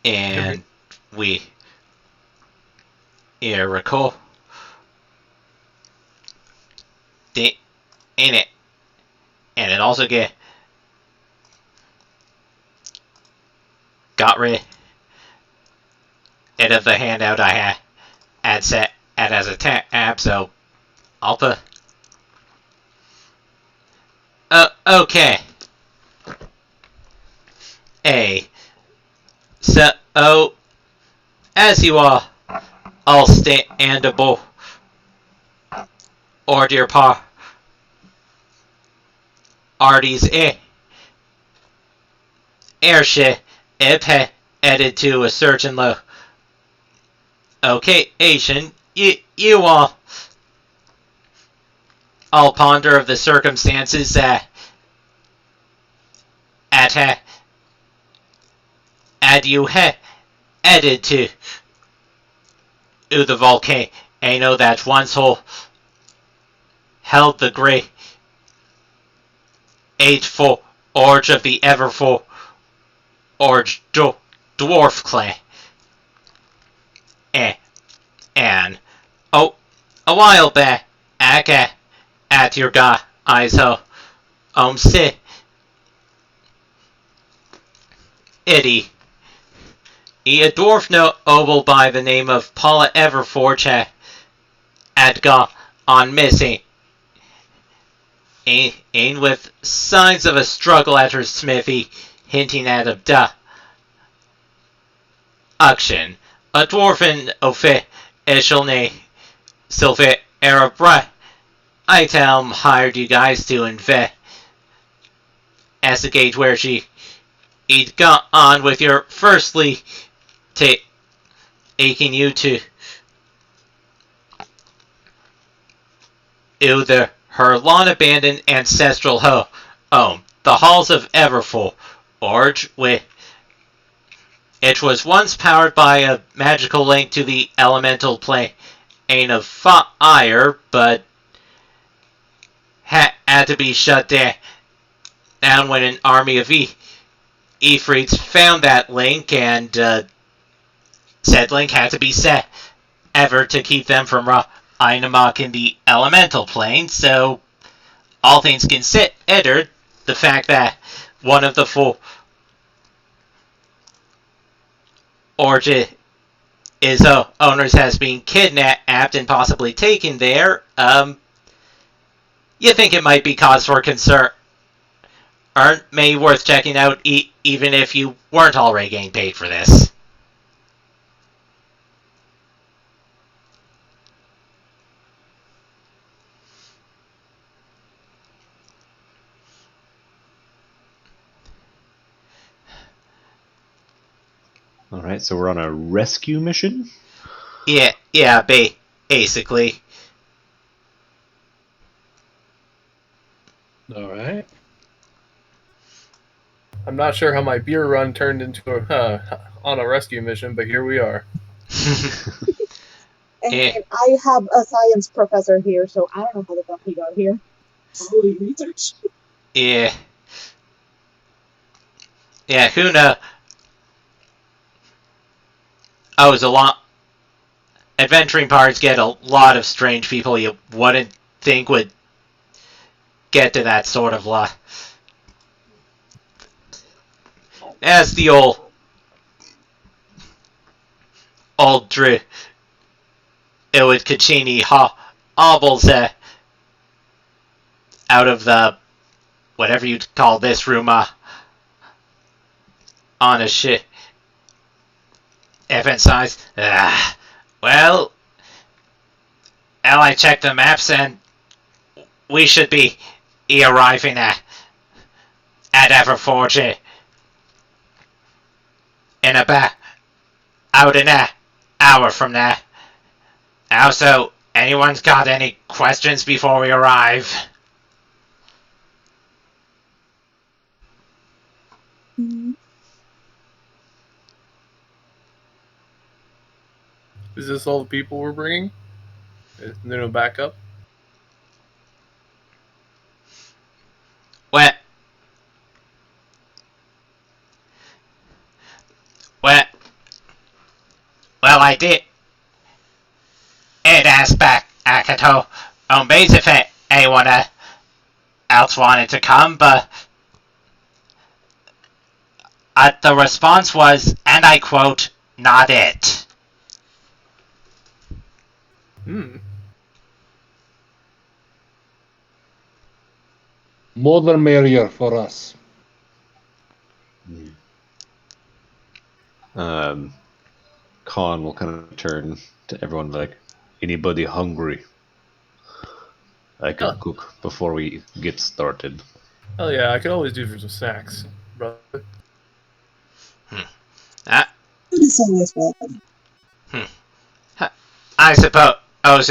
and we recall the in it, and it also got rid of the handout I had set as a tab, so I'll put. Okay. So, as you are all standable, or dear parties airship headed to a certain location, you all ponder of the circumstances that had you headed to the volcano that once held the great forge of the Everforge dwarf clay. And a while back at your guy's home city, a dwarf noble by the name of Paula Everforge had gone on missing, and with signs of a struggle at her smithy hinting at abduction. A dwarven official named Sylvia Arabra Item hired you guys to investigate where she'd gone on with your firstly taking you to her long-abandoned ancestral home, the halls of Everforge, which was once powered by a magical link to the elemental plane of fire, but had to be shut down when an army of Ifrits found that link, and said link had to be severed to keep them from running amok in the elemental plane. So, all things considered, the fact that one of the four Origin owners has been kidnapped and possibly taken there, you think it might be cause for concern. May worth checking out even if you weren't already getting paid for this. Alright, so we're on a rescue mission? Yeah, basically. Alright. I'm not sure how my beer run turned into on a rescue mission, but here we are. And I have a science professor here, so I don't know how the fuck he got here. Probably research. Yeah, who knows? Oh, it's a lot. Adventuring parties get a lot of strange people you wouldn't think would get to that sort of life. As the old Drew, it would Caccini hobbles out of the whatever you'd call this room on a ship. Emphasize. Well, I checked the maps and we should be arriving at Everforge in about an hour from now. Also, anyone's got any questions before we arrive? Is this all the people we're bringing? Is there no backup? I did. It asked back Akato on base if anyone else wanted to come, but the response was, and I quote, not it. More the merrier for us. Khan will kind of turn to everyone like, anybody hungry? I can cook before we get started. Oh yeah, I could always do for some snacks, brother. It's always welcome. I suppose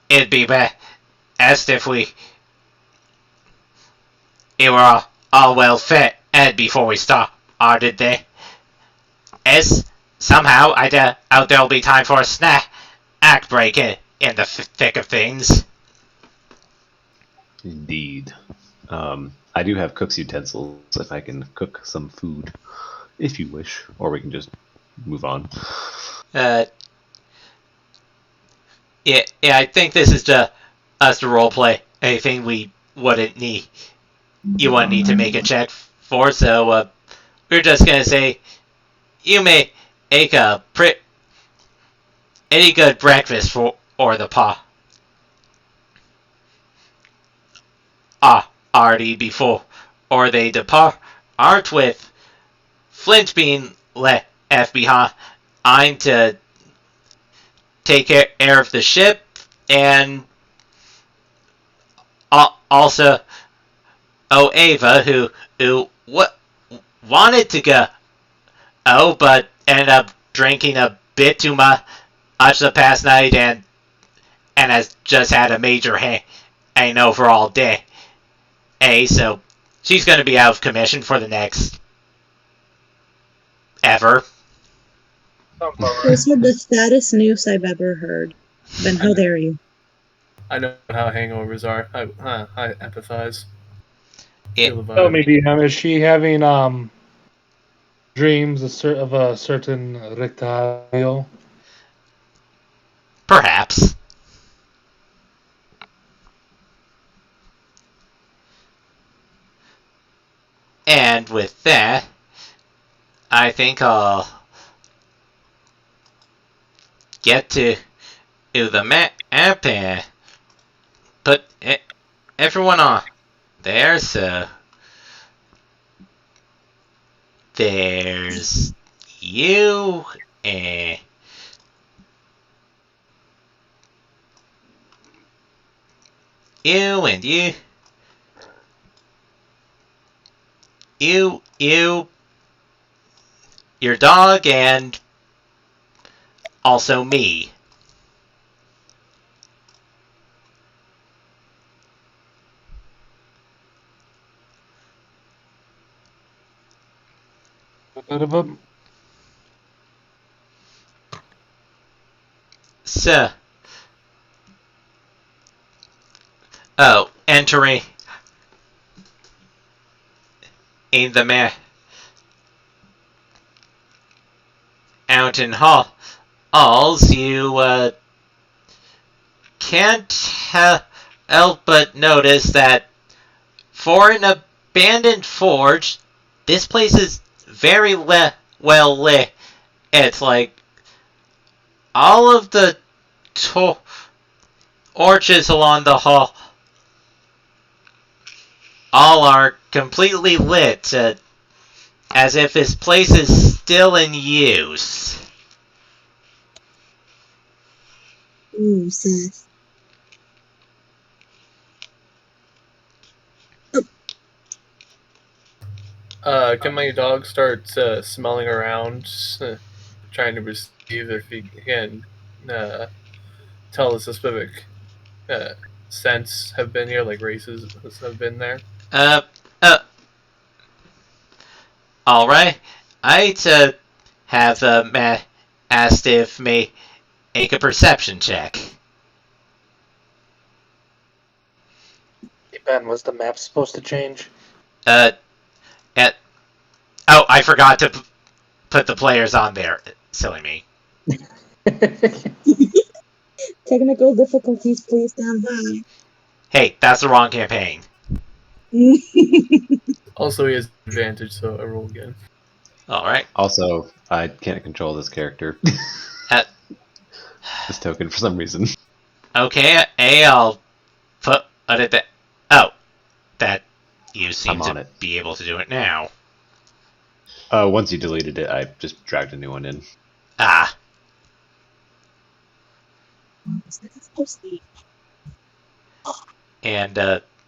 it'd be best if it were all well fed before we started there. As somehow I doubt there'll be time for a snack break in the thick of things. Indeed. I do have cook's utensils if I can cook some food, if you wish, or we can just move on. Yeah, I think this is us to roleplay. Anything we wouldn't need, you wouldn't need to make a check for. So we're just gonna say you may make a pretty good breakfast for the party before or they depart with Flint being left behind to take care of the ship, and also Ava, who wanted to go, but ended up drinking a bit too much the past night and has just had a major hangover all day. So she's going to be out of commission for the next ever. Those are the saddest news I've ever heard. Ben, how dare you? I know how hangovers are. I empathize. Yeah. Feel the Tell vibe. me, DM, is she having dreams of a certain Rictario? Perhaps. And with that, I think I'll get to the map and put everyone on there. So there's you and you. Your dog, and also me. So, entering in the mountain halls, you can't help but notice that for an abandoned forge, this place is very well lit. It's like all of the torches along the hall all are completely lit, as if this place is still in use. Ooh, Seth. Can my dog start smelling around, trying to perceive if he can tell the specific scents have been here, like races have been there? Alright. I'd have asked if may make a perception check. Hey, Ben, was the map supposed to change? I forgot to put the players on there. Silly me. Technical difficulties, please stand by. Hey, that's the wrong campaign. Also, he has advantage, so I roll again. Alright. Also, I can't control this character. Uh, This token for some reason. okay, I'll put it that. Oh, that you seem I'm on to it. be able to do it now. Once you deleted it, I just dragged a new one in. Ah, and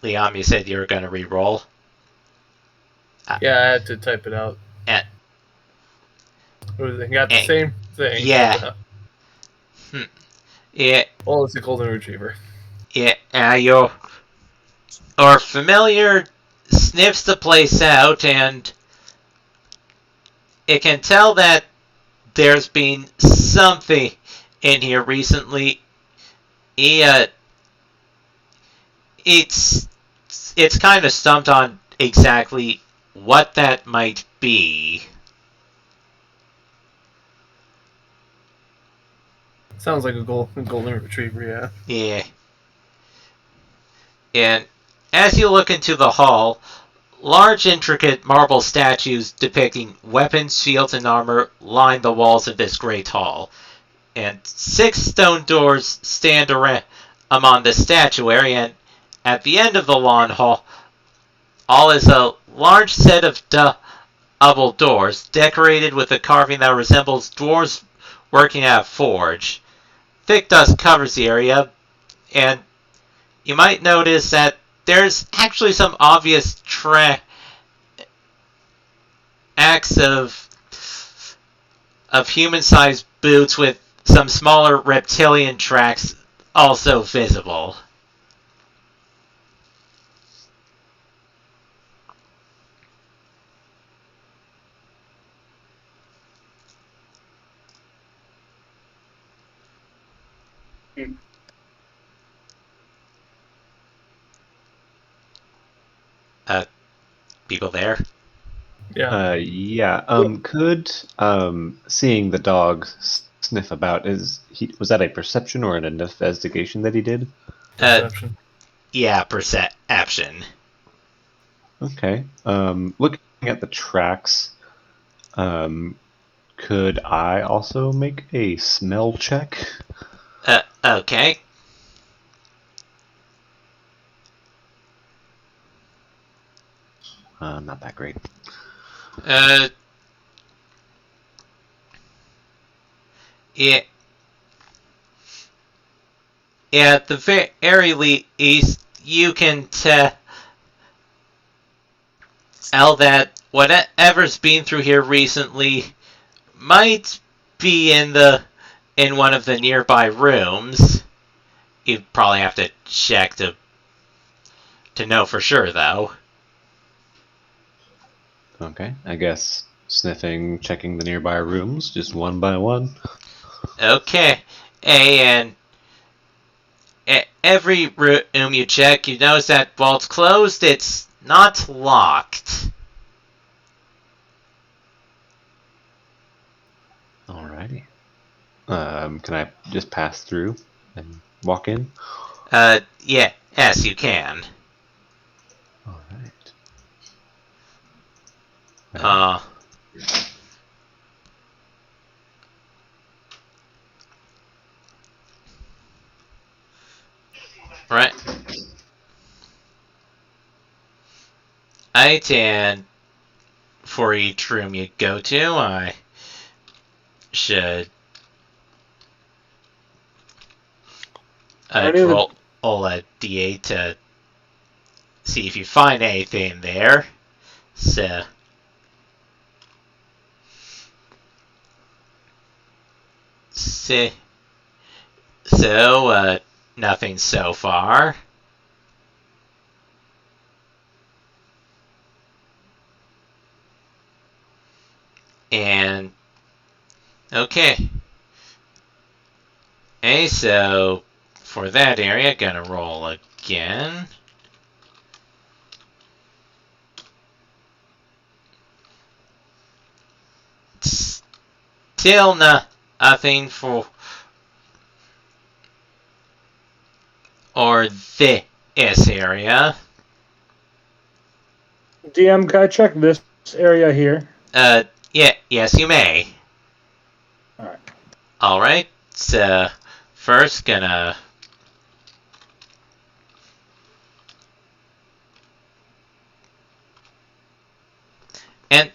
Liam, you said you were going to re-roll. Yeah, I had to type it out. Uh, We got the Eh, same thing. yeah. Type it out. Yeah, Well, it's a golden retriever. yeah. Your familiar sniffs the place out, and it can tell that there's been something in here recently. Yeah, it's kind of stumped on exactly what that might be. Sounds like a golden retriever, yeah. Yeah. And as you look into the hall, large intricate marble statues depicting weapons, shields, and armor line the walls of this great hall. And 6 stone doors stand around among the statuary, and at the end of the long hall, all is a large set of double doors, decorated with a carving that resembles dwarves working at a forge. Thick dust covers the area, and you might notice that there's actually some obvious tracks of human-sized boots with some smaller reptilian tracks also visible. Uh, People there? Yeah. Yeah. Could seeing the dog sniff about was that a perception or an investigation that he did? Perception. Yeah, perception. Okay. Looking at the tracks, could I also make a smell check? Okay. Not that great. Uh, yeah. Yeah, at the very least, you can tell that whatever's been through here recently might be in one of the nearby rooms. You'd probably have to check to know for sure, though. Okay. I guess sniffing, checking the nearby rooms, just one by one. Okay, and every room you check, you notice that while it's closed, it's not locked. Alrighty. Can I just pass through and walk in? Yeah, yes, you can. Alright. Uh, right. Right, and for each room you go to, I should roll a d8 to see if you find anything there. So, so nothing so far. And okay. Okay, so for that area, gonna roll again. still nothing for or this area. DM, can I check this area here? Yeah, yes, you may. Alright. Alright, so first gonna... And,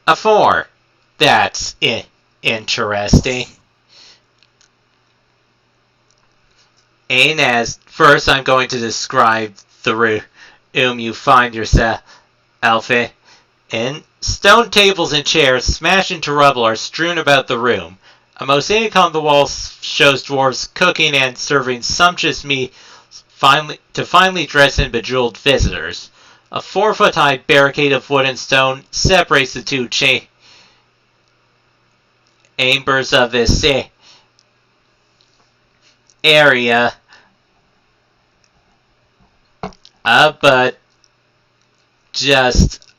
a 4. That's interesting. And as first I'm going to describe the room you find yourself in. Stone tables and chairs smashed into rubble are strewn about the room. A mosaic on the walls shows dwarves cooking and serving sumptuous meat to finely dressed and bejeweled visitors. A 4-foot-high barricade of wood and stone separates the two chambers of this area. But just...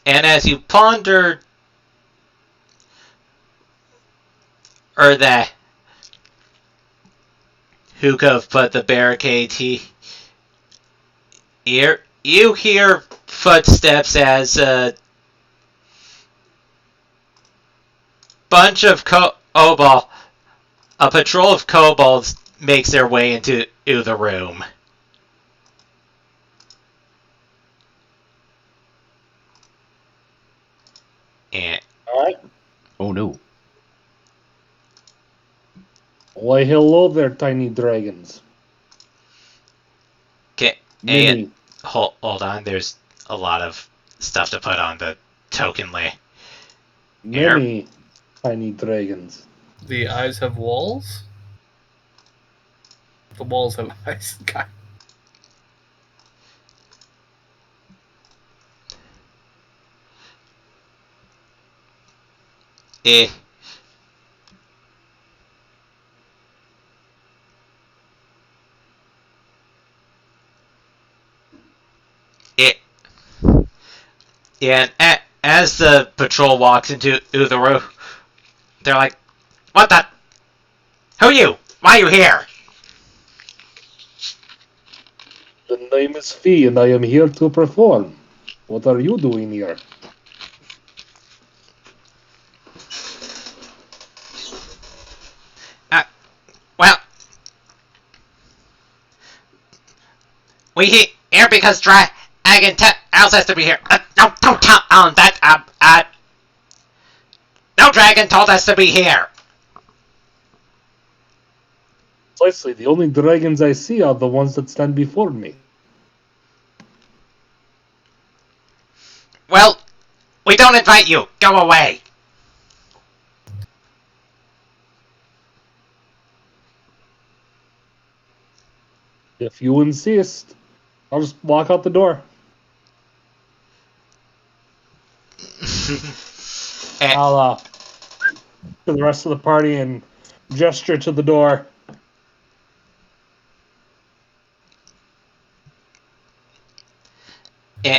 And as you ponder that who could have put the barricade here, you hear footsteps as a bunch of a patrol of kobolds makes their way into the room. And Alright. Oh no. Why, hello there, tiny dragons. and hold on, there's a lot of stuff to put on the token lay. Many tiny dragons. The eyes have walls? The walls have eyes. God. Yeah, and as the patrol walks into the room, they're like, "What the? Who are you? Why are you here?" The name is Fee, and I am here to perform. What are you doing here? Well, we here because Dragon tells us to be here. No, don't tell that. No dragon told us to be here. Precisely, the only dragons I see are the ones that stand before me. Well, we don't invite you. Go away. If you insist, I'll just walk out the door. I'll to the rest of the party and gesture to the door.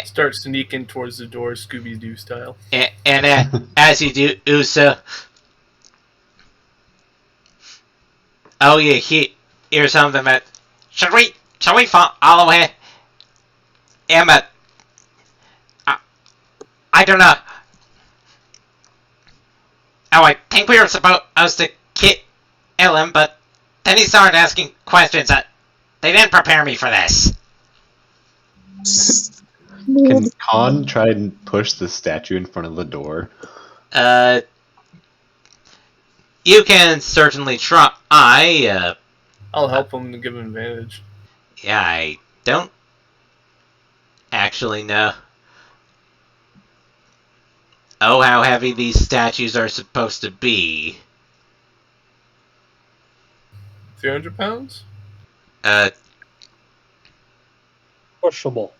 Start sneaking towards the door, Scooby-Doo style. And as you do so, oh yeah, here's something that shall we follow him? Emma, I don't know. Oh, I think we were supposed to kill him, but then he started asking questions. They didn't prepare me for this. Can Khan try and push the statue in front of the door? You can certainly try. I'll help him to give him advantage. Yeah, I don't actually know. Oh, how heavy these statues are supposed to be. 300 pounds? Pushable.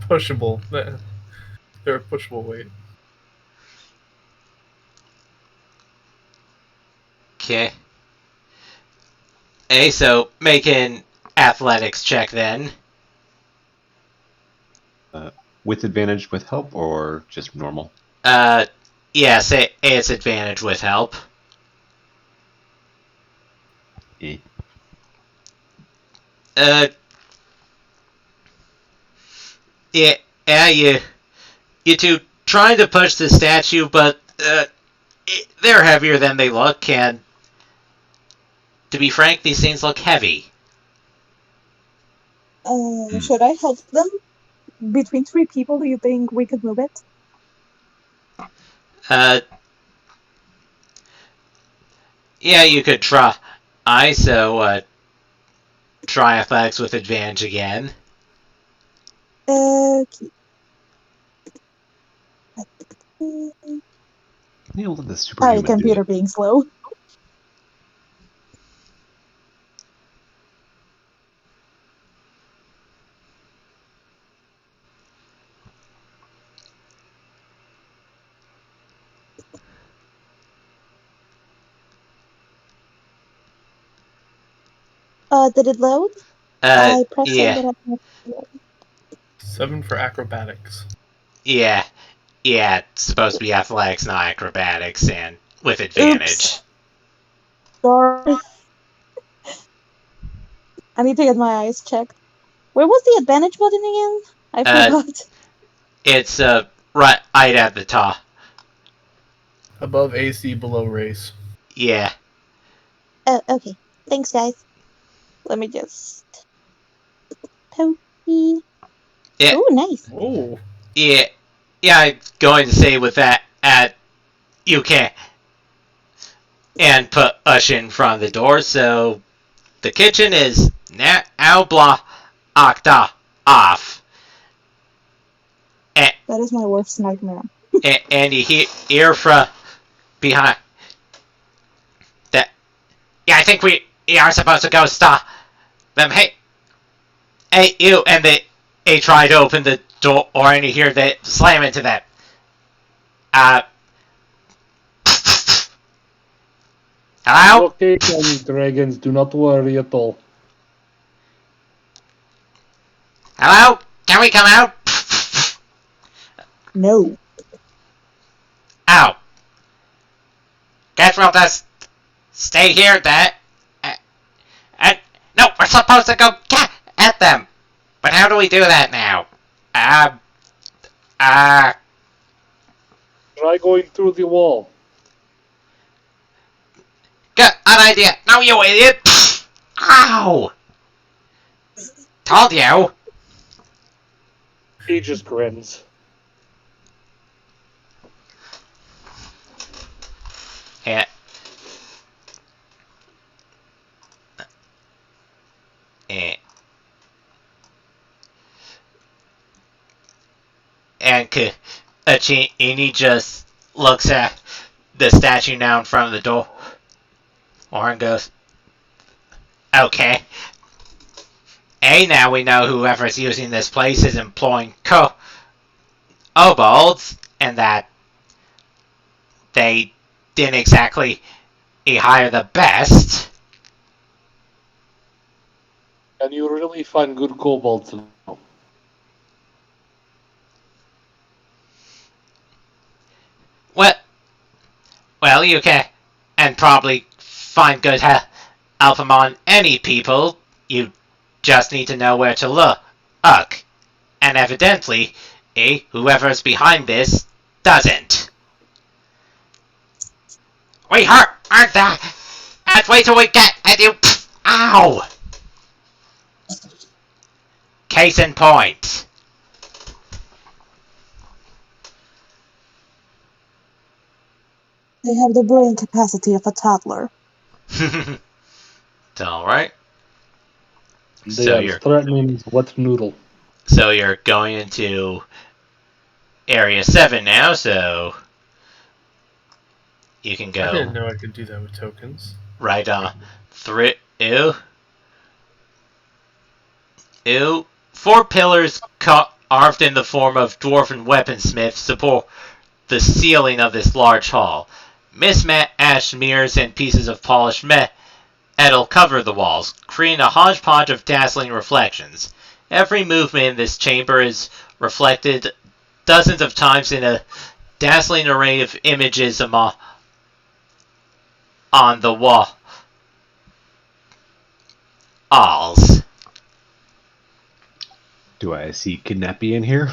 Pushable. They're a pushable weight. Okay. Hey, so make an athletics check then. with advantage with help or just normal? Yes, it's advantage with help. Eh. Yeah, you two trying to push the statue, but they're heavier than they look, and to be frank, these things look heavy. Should I help them? Between 3 people, do you think we could move it? Yeah, you could try. So, try athletics with advantage again. Okay. You let the Sorry, superhuman do computer it. being slow. Did it load? I pressed it, Yeah, but I can't load. 7 for acrobatics. yeah, it's supposed to be athletics, not acrobatics, and with advantage. Oops. Sorry. I need to get my eyes checked. Where was the advantage button again? I forgot. It's right at the top. Above AC, below race. Yeah. Oh, okay. Thanks, guys. Let me just... Pokey. Yeah. Ooh, nice. Oh, Yeah, I'm going to say with that, you can and put Ush in front of the door, so the kitchen is now blocked off. And, That is my worst nightmare. and you hear from behind that. Yeah, I think we are supposed to go stop them. Hey, you! And they try to open the door, and you hear they slam into them. Hello? Okay, dragons, do not worry at all. Hello? Can we come out? No. Ow. Guess we'll just stay here then. No, we're supposed to go get at them. But how do we do that now? Try going through the wall. Good, an idea. No, you idiot. Ow. Told you. He just grins. Yeah. And Kachini just looks at the statue now in front of the door. Warren goes, okay. Now we know whoever's using this place is employing kobolds, and that they didn't exactly hire the best. And you really find good kobolds now. Well, you can, and probably find good help among any people. You just need to know where to look. And evidently, whoever's behind this doesn't. We aren't that. Let's wait till we get at you. Ow! Case in point. They have the brain capacity of a toddler. Alright. They are threatening wet noodle. So you're going into Area 7 now, so you can go I didn't know I could do that with tokens. right on through. Ew. 4 pillars carved in the form of dwarven weaponsmiths support the ceiling of this large hall. Mismatched mirrors and pieces of polished metal cover the walls, creating a hodgepodge of dazzling reflections. Every movement in this chamber is reflected dozens of times in a dazzling array of images on the walls. Do I see Kidnappy in here?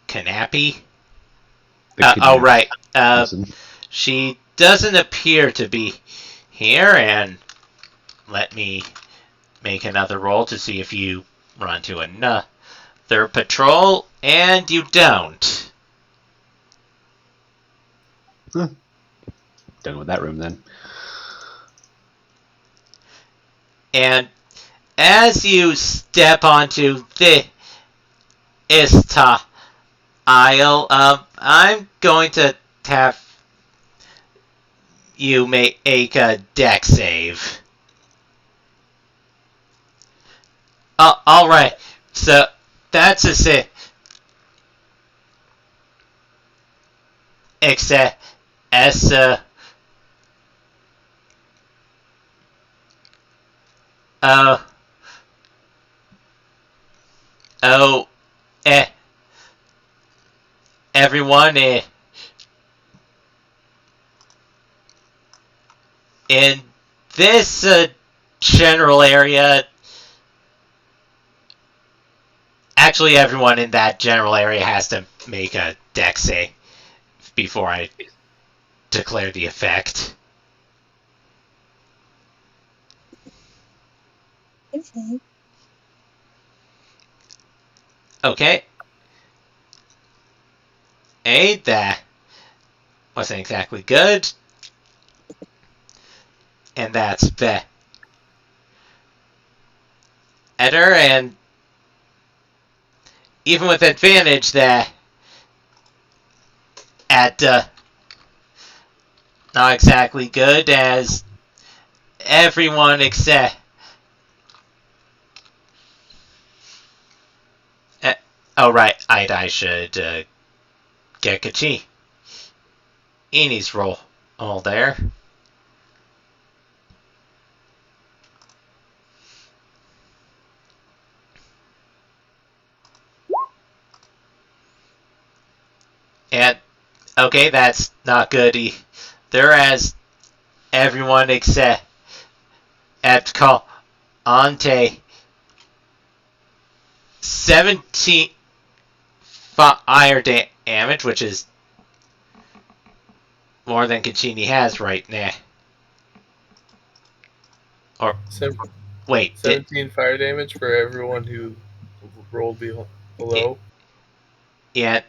Knappy? The Oh, kidnapped right. person. She doesn't appear to be here, and let me make another roll to see if you run to another patrol, and you don't. Huh. Done with that room then. And as you step onto this aisle, I'm going to have you make a deck save. All right. So that's a six. Except as oh eh everyone in this general area. Actually, everyone in that general area has to make a deck save before I declare the effect. Okay. Okay. Hey, that wasn't exactly good. And that's better. And even with advantage, that at not exactly good as everyone except. Oh, right. I should get Kachini's roll all there. And, okay, that's not good either, as everyone except at call Ante 17 fire damage, which is more than Kachini has right now. Or, wait. 17 fire damage for everyone who rolled below. Yeah,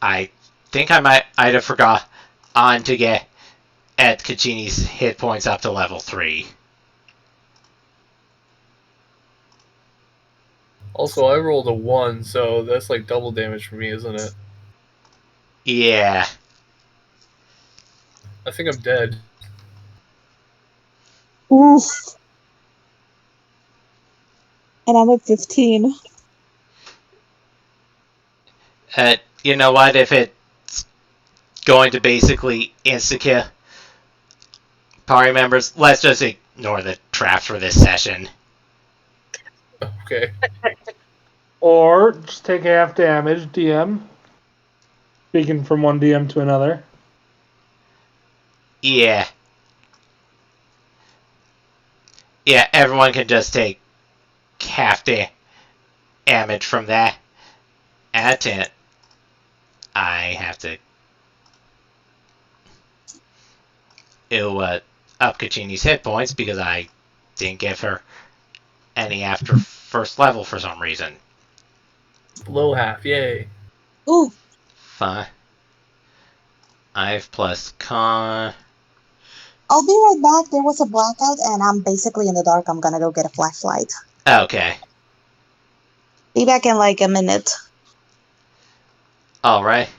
I think I'd have forgot on to get at Kachini's hit points up to level 3. Also, I rolled a 1, so that's like double damage for me, isn't it? Yeah. I think I'm dead. Oof. And I'm at 15. You know what? If it's going to basically insta-kill party members, let's just ignore the traps for this session. Okay. Or just take half damage, DM. Speaking from one DM to another. Yeah. Yeah, everyone can just take half damage from that. At it, I have to up Kachini's hit points because I didn't give her any after first level for some reason. Below half, yay. Ooh. 5 plus con. I'll be right back. There was a blackout and I'm basically in the dark. I'm gonna go get a flashlight. Okay. Be back in like a minute. Alright.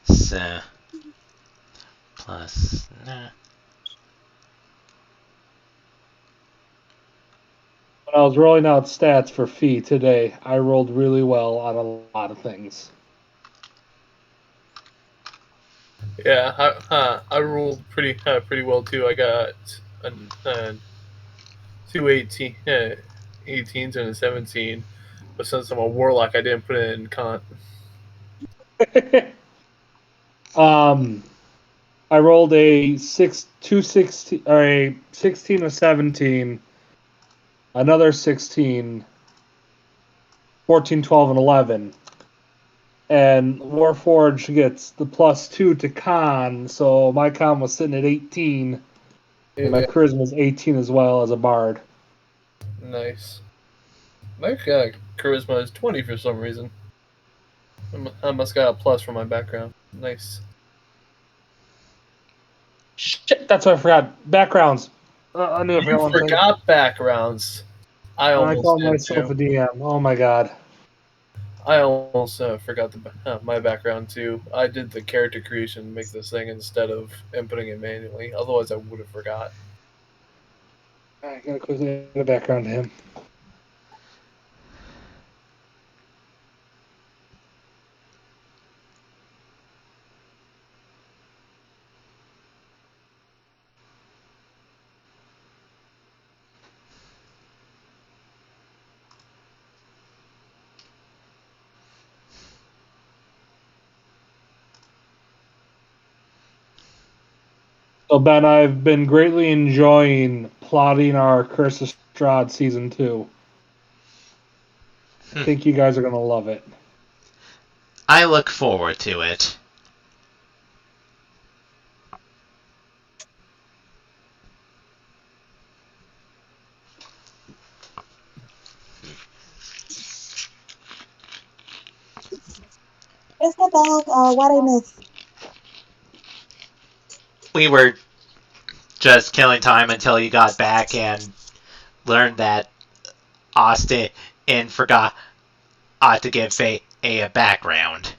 So, plus. Nah. When I was rolling out stats for Fee today, I rolled really well on a lot of things. Yeah, I rolled pretty well too. I got two 18s and a 17. But since I'm a warlock, I didn't put it in con. I rolled a 16 or a 16 or 17, another 16, 14, 12, and 11. And Warforge gets the +2 to con, so my con was sitting at 18, and my Yeah, charisma is 18 as well as a bard. nice. My charisma is 20 for some reason. I must got a plus for my background. Nice. Shit, that's what I forgot. Backgrounds. I knew I You forgot one thing. forgot backgrounds. I I almost called did myself too. a DM. Oh my god. I almost forgot my background too. I did the character creation to make this thing instead of inputting it manually. Otherwise, I would have forgot. I gotta quickly add a background to him. So Ben, I've been greatly enjoying plotting our Curse of Strahd season 2. I think you guys are gonna love it. I look forward to it. Just get back. What I missed. We were just killing time until you got back and learned that Austin and forgot to give Faye a background.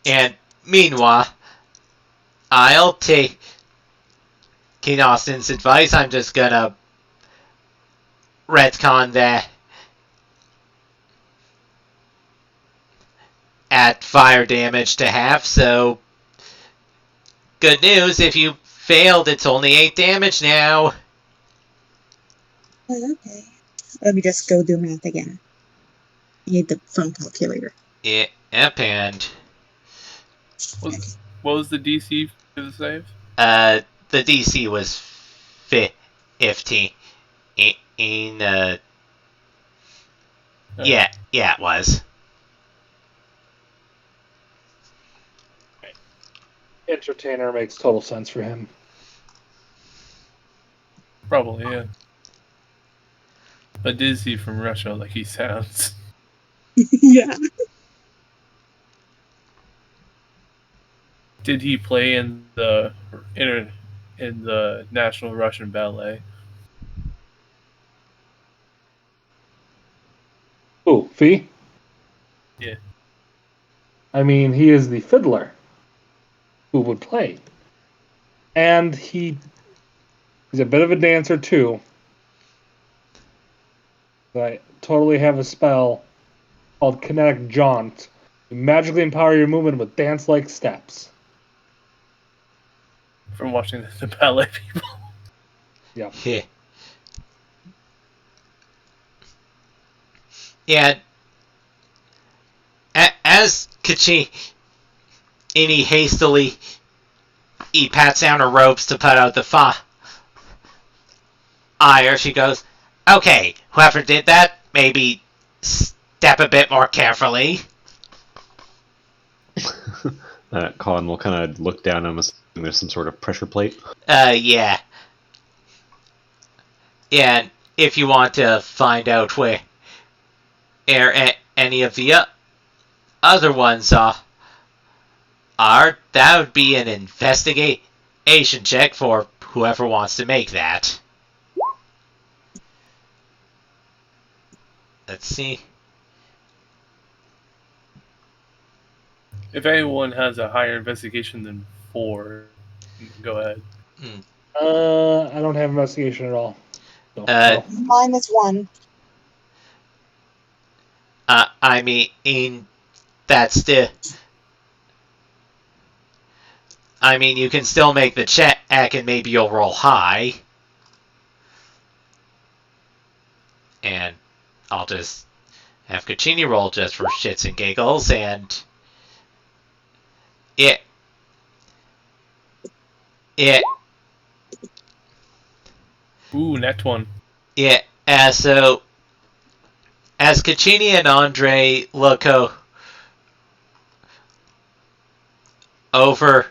And meanwhile, I'll take King Austin's advice. I'm just gonna retcon that at fire damage to half. So, good news. If you failed, it's only 8 damage now. Okay. Let me just go do math again. I need the phone calculator. Yep, and What was the DC for the save? the DC was 15. Yeah, it was. Entertainer makes total sense for him. Probably, yeah. But is he from Russia like he sounds? Yeah. Did he play in the National Russian Ballet? Ooh, Fee? Yeah. I mean, he is the fiddler who would play. And he's a bit of a dancer, too. I totally have a spell called Kinetic Jaunt. You magically empower your movement with dance-like steps. From watching the ballet people. Yeah. Yeah. As Kachini hastily pats down her ropes to put out the fire, she goes, "Okay, whoever did that, maybe step a bit more carefully." Colin will kind of look down and assuming there's some sort of pressure plate. Yeah. Yeah, and if you want to find out where any of the other ones are, that would be an investigation check for whoever wants to make that. Let's see. If anyone has a higher investigation than 4, go ahead. I don't have investigation at all. So, Uh, no. -1. I mean, that's the. I mean, you can still make the check, and maybe you'll roll high. And I'll just have Caccini roll just for shits and giggles, and it. Ooh, net one. Yeah, so as Caccini and Andre look over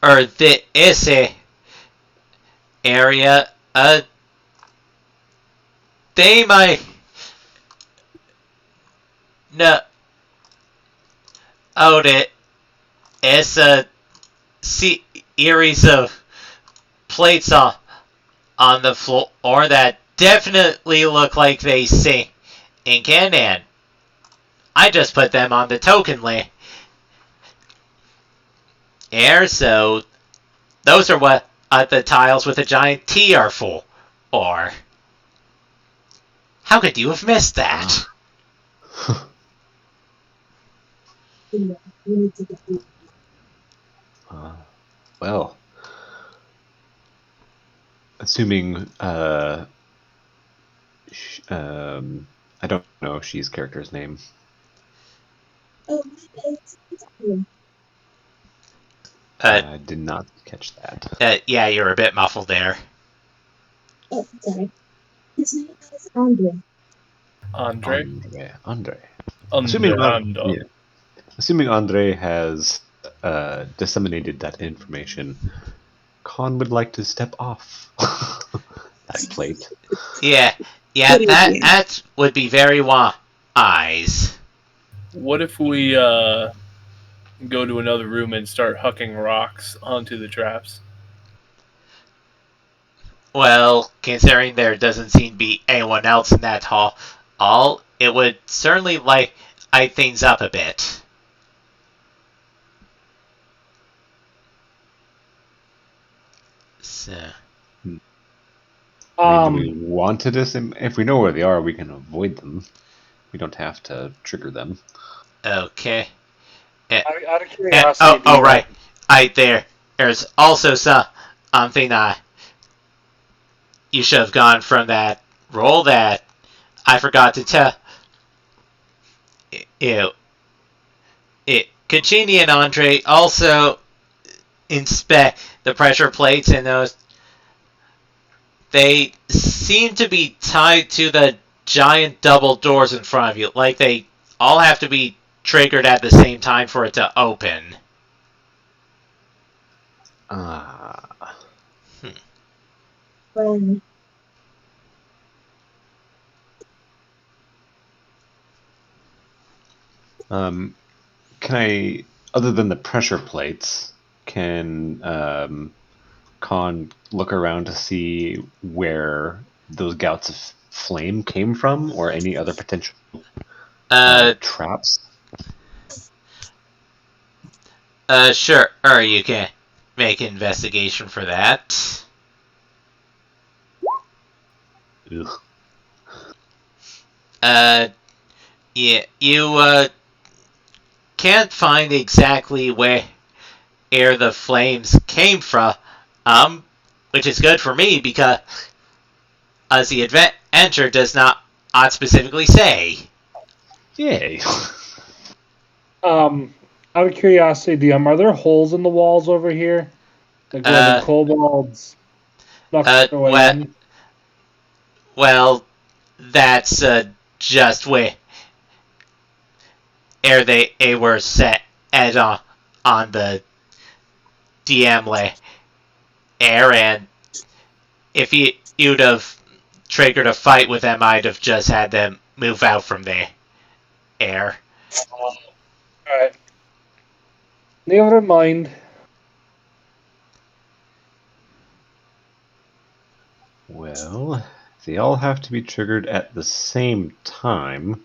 or the issue area, they might no out it. It's a series of plates on the floor that definitely look like they sink in, and I just put them on the token layer, so those are what the tiles with a giant T are for. Or how could you have missed that? You need to get these. Well, assuming I don't know she's character's name. Oh, it's awesome. I did not catch that. Yeah, you're a bit muffled there. Oh, sorry. His name is Andre. Andre. Andre. Andre. Assuming Andre has disseminated that information, Khan would like to step off that plate. Yeah, Good idea. that would be very wise. What if we go to another room and start hucking rocks onto the traps? Well, considering there doesn't seem to be anyone else in that hall, it would certainly light things up a bit. So, I mean, do we want to if we know where they are, we can avoid them. We don't have to trigger them. okay. Out of curiosity, Right. There's also something you should have gone from that roll that I forgot to tell you. Caccini and Andre also inspect the pressure plates, and those they seem to be tied to the giant double doors in front of you, like they all have to be triggered at the same time for it to open. When Can I, other than the pressure plates, can Khan look around to see where those gouts of flame came from, or any other potential traps? Sure. Or you can make an investigation for that. Ugh. Yeah, you can't find exactly where the flames came from, which is good for me because as the adventure does not specifically say. Yay! out of curiosity, are there holes in the walls over here? Like where the kobolds snuck their way in? Well, that's just where they were set as on the DM layer, and if you'd have triggered a fight with them, I'd have just had them move out from there. Alright. Never mind. Well, they all have to be triggered at the same time.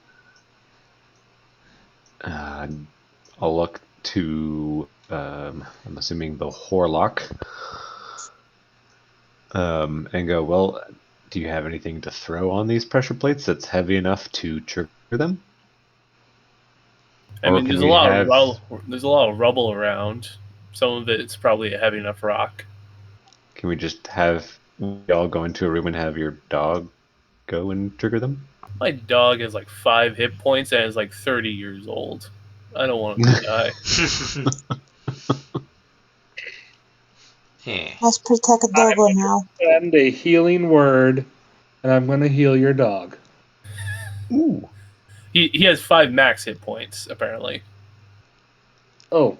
I'll look to I'm assuming the Horlock, and go, well, do you have anything to throw on these pressure plates that's heavy enough to trigger them? I Or mean, can there's a we lot have... of there's a lot of rubble around. Some of it's probably a heavy enough rock. Can we just have we all go into a room and have your dog go and trigger them? My dog has like 5 hit points and is like 30 years old. I don't want him to die. Yeah. Let's protect a doggo now. And a healing word, and I'm going to heal your dog. Ooh. He has 5 max hit points apparently. Oh.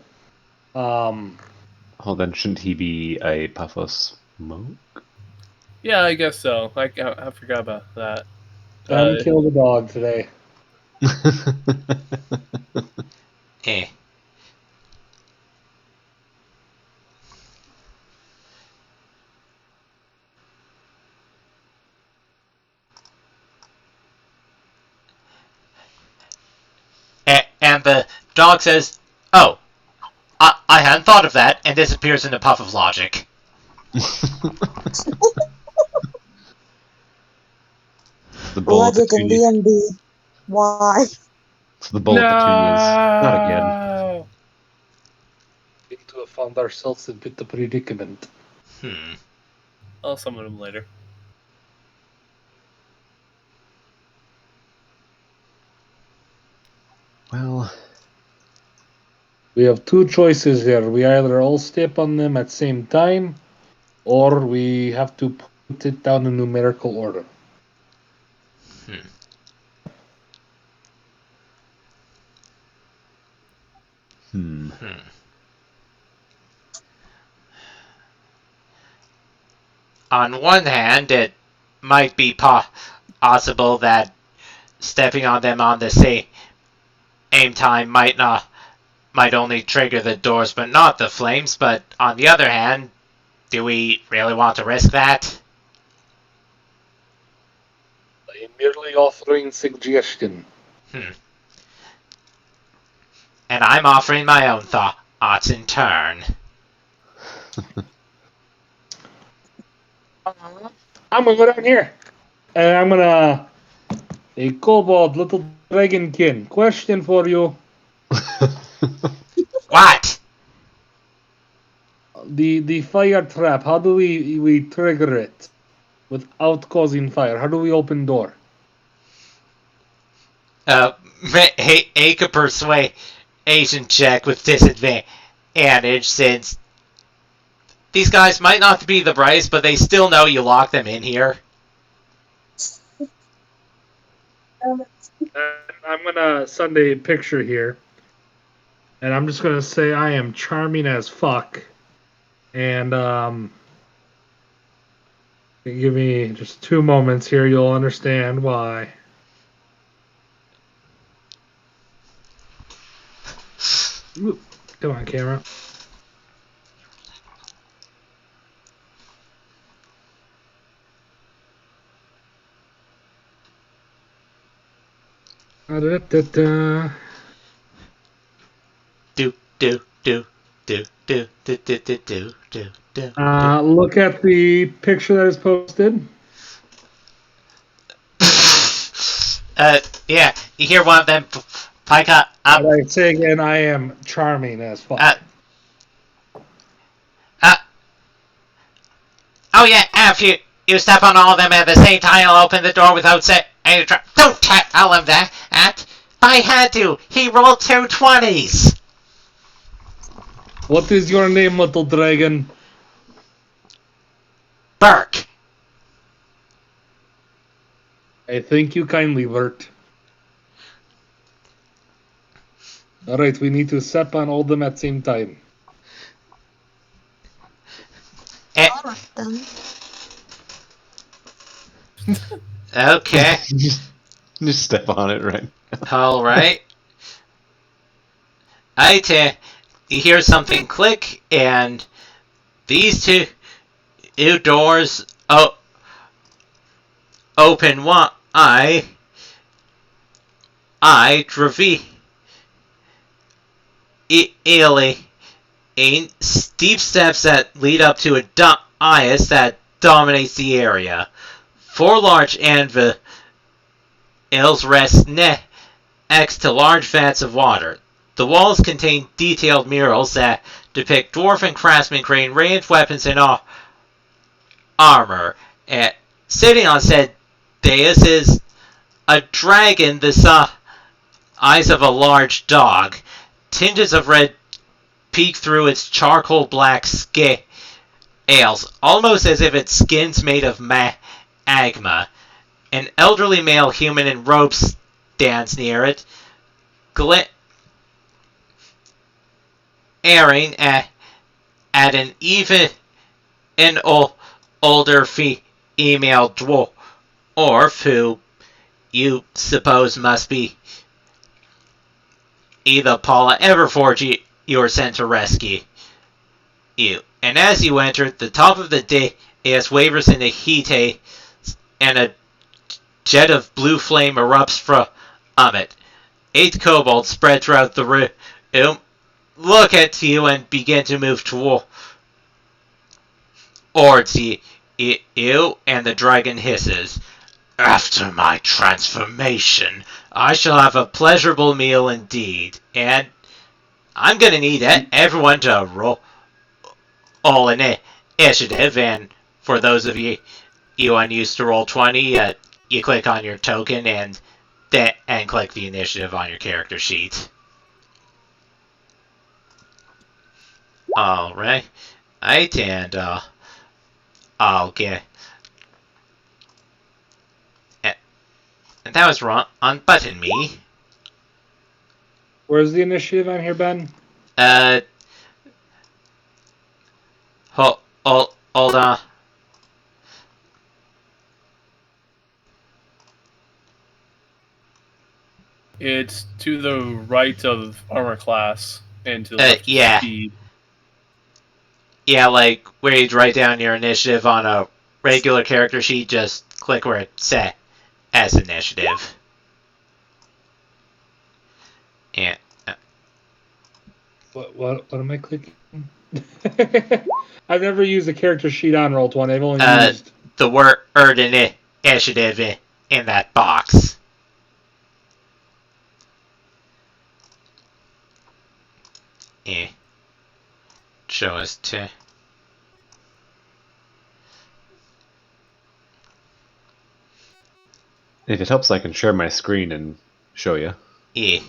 Well, then shouldn't he be a puff of smoke? Yeah, I guess so. I forgot about that. Time to kill the dog today. Eh. And the dog says, "Oh, I hadn't thought of that," and disappears in a puff of logic. The bowl Logic and petunias. D&D. Why? So the bowl of petunias. Not again. No. We to have found ourselves in a bit of predicament. I'll summon him later. Well, We have 2 choices here. We either all step on them at the same time, or we have to put it down in numerical order. On one hand, it might be possible that stepping on them on the same time might only trigger the doors but not the flames, but on the other hand, do we really want to risk that? I'm merely offering suggestion. And I'm offering my own thoughts in turn. I'm gonna go down here, and I'm gonna a kobold little dragonkin. Question for you: What? the fire trap. How do we trigger it without causing fire? How do we open door? Make a persuasion check with disadvantage, since these guys might not be the brightest, but they still know you locked them in here. I'm gonna send a picture here, and I'm just gonna say I am charming as fuck. And give me just 2 moments here. You'll understand why. Ooh, come on, camera. Da-da-da-da. Look at the picture that is posted. Yeah, you hear one of them pike up. And I say again, I am charming as fuck. Oh yeah, after you step on all of them at the same time, I'll open the door without saying. Don't tell him that. I had to. He rolled 2 20s. What is your name, little dragon? Burke. I thank you kindly, Bert. Alright, we need to step on all of them at the same time. Alright then. Okay. just step on it, right? Alright. You hear something click, and these two doors open wide. I reveal steep steps that lead up to a dais that dominates the area. 4 large anvils rest next to large vats of water. The walls contain detailed murals that depict dwarf and craftsman creating ranged weapons and armor. Sitting on said dais is a dragon the size of a large dog. Tinges of red peek through its charcoal black scales, almost as if its skin's made of magma. An elderly male human in robes stands near it, glaring at an older female dwarf who you suppose must be either Paula Everforge you were sent to rescue you. And as you enter, the top of the dais wavers in the heat and a jet of blue flame erupts from it. 8 kobolds spread throughout the room, look at you and begin to move towards you, and the dragon hisses. After my transformation, I shall have a pleasurable meal indeed, and I'm gonna need everyone to roll initiative, and for those of you unused to Roll20, you click on your token and click the initiative on your character sheet. Alright, and I'll get. And that was wrong. Unbutton me. Where's the initiative on here, Ben? Hold on. It's to the right of armor class and to the left yeah. of speed. Yeah, like where you write down your initiative on a regular character sheet, just click where it says as initiative. And What am I clicking? I've never used a character sheet on Roll20. I've only used the word initiative in that box. Show us to. If it helps, I can share my screen and show you. Yeah.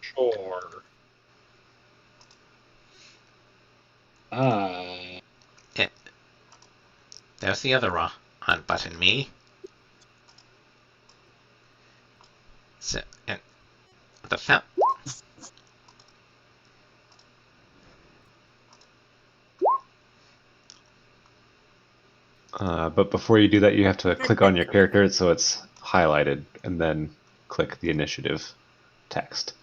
Sure. There's the other unbutton me. So, and the fountain. But before you do that, you have to click on your character so it's highlighted, and then click the initiative text.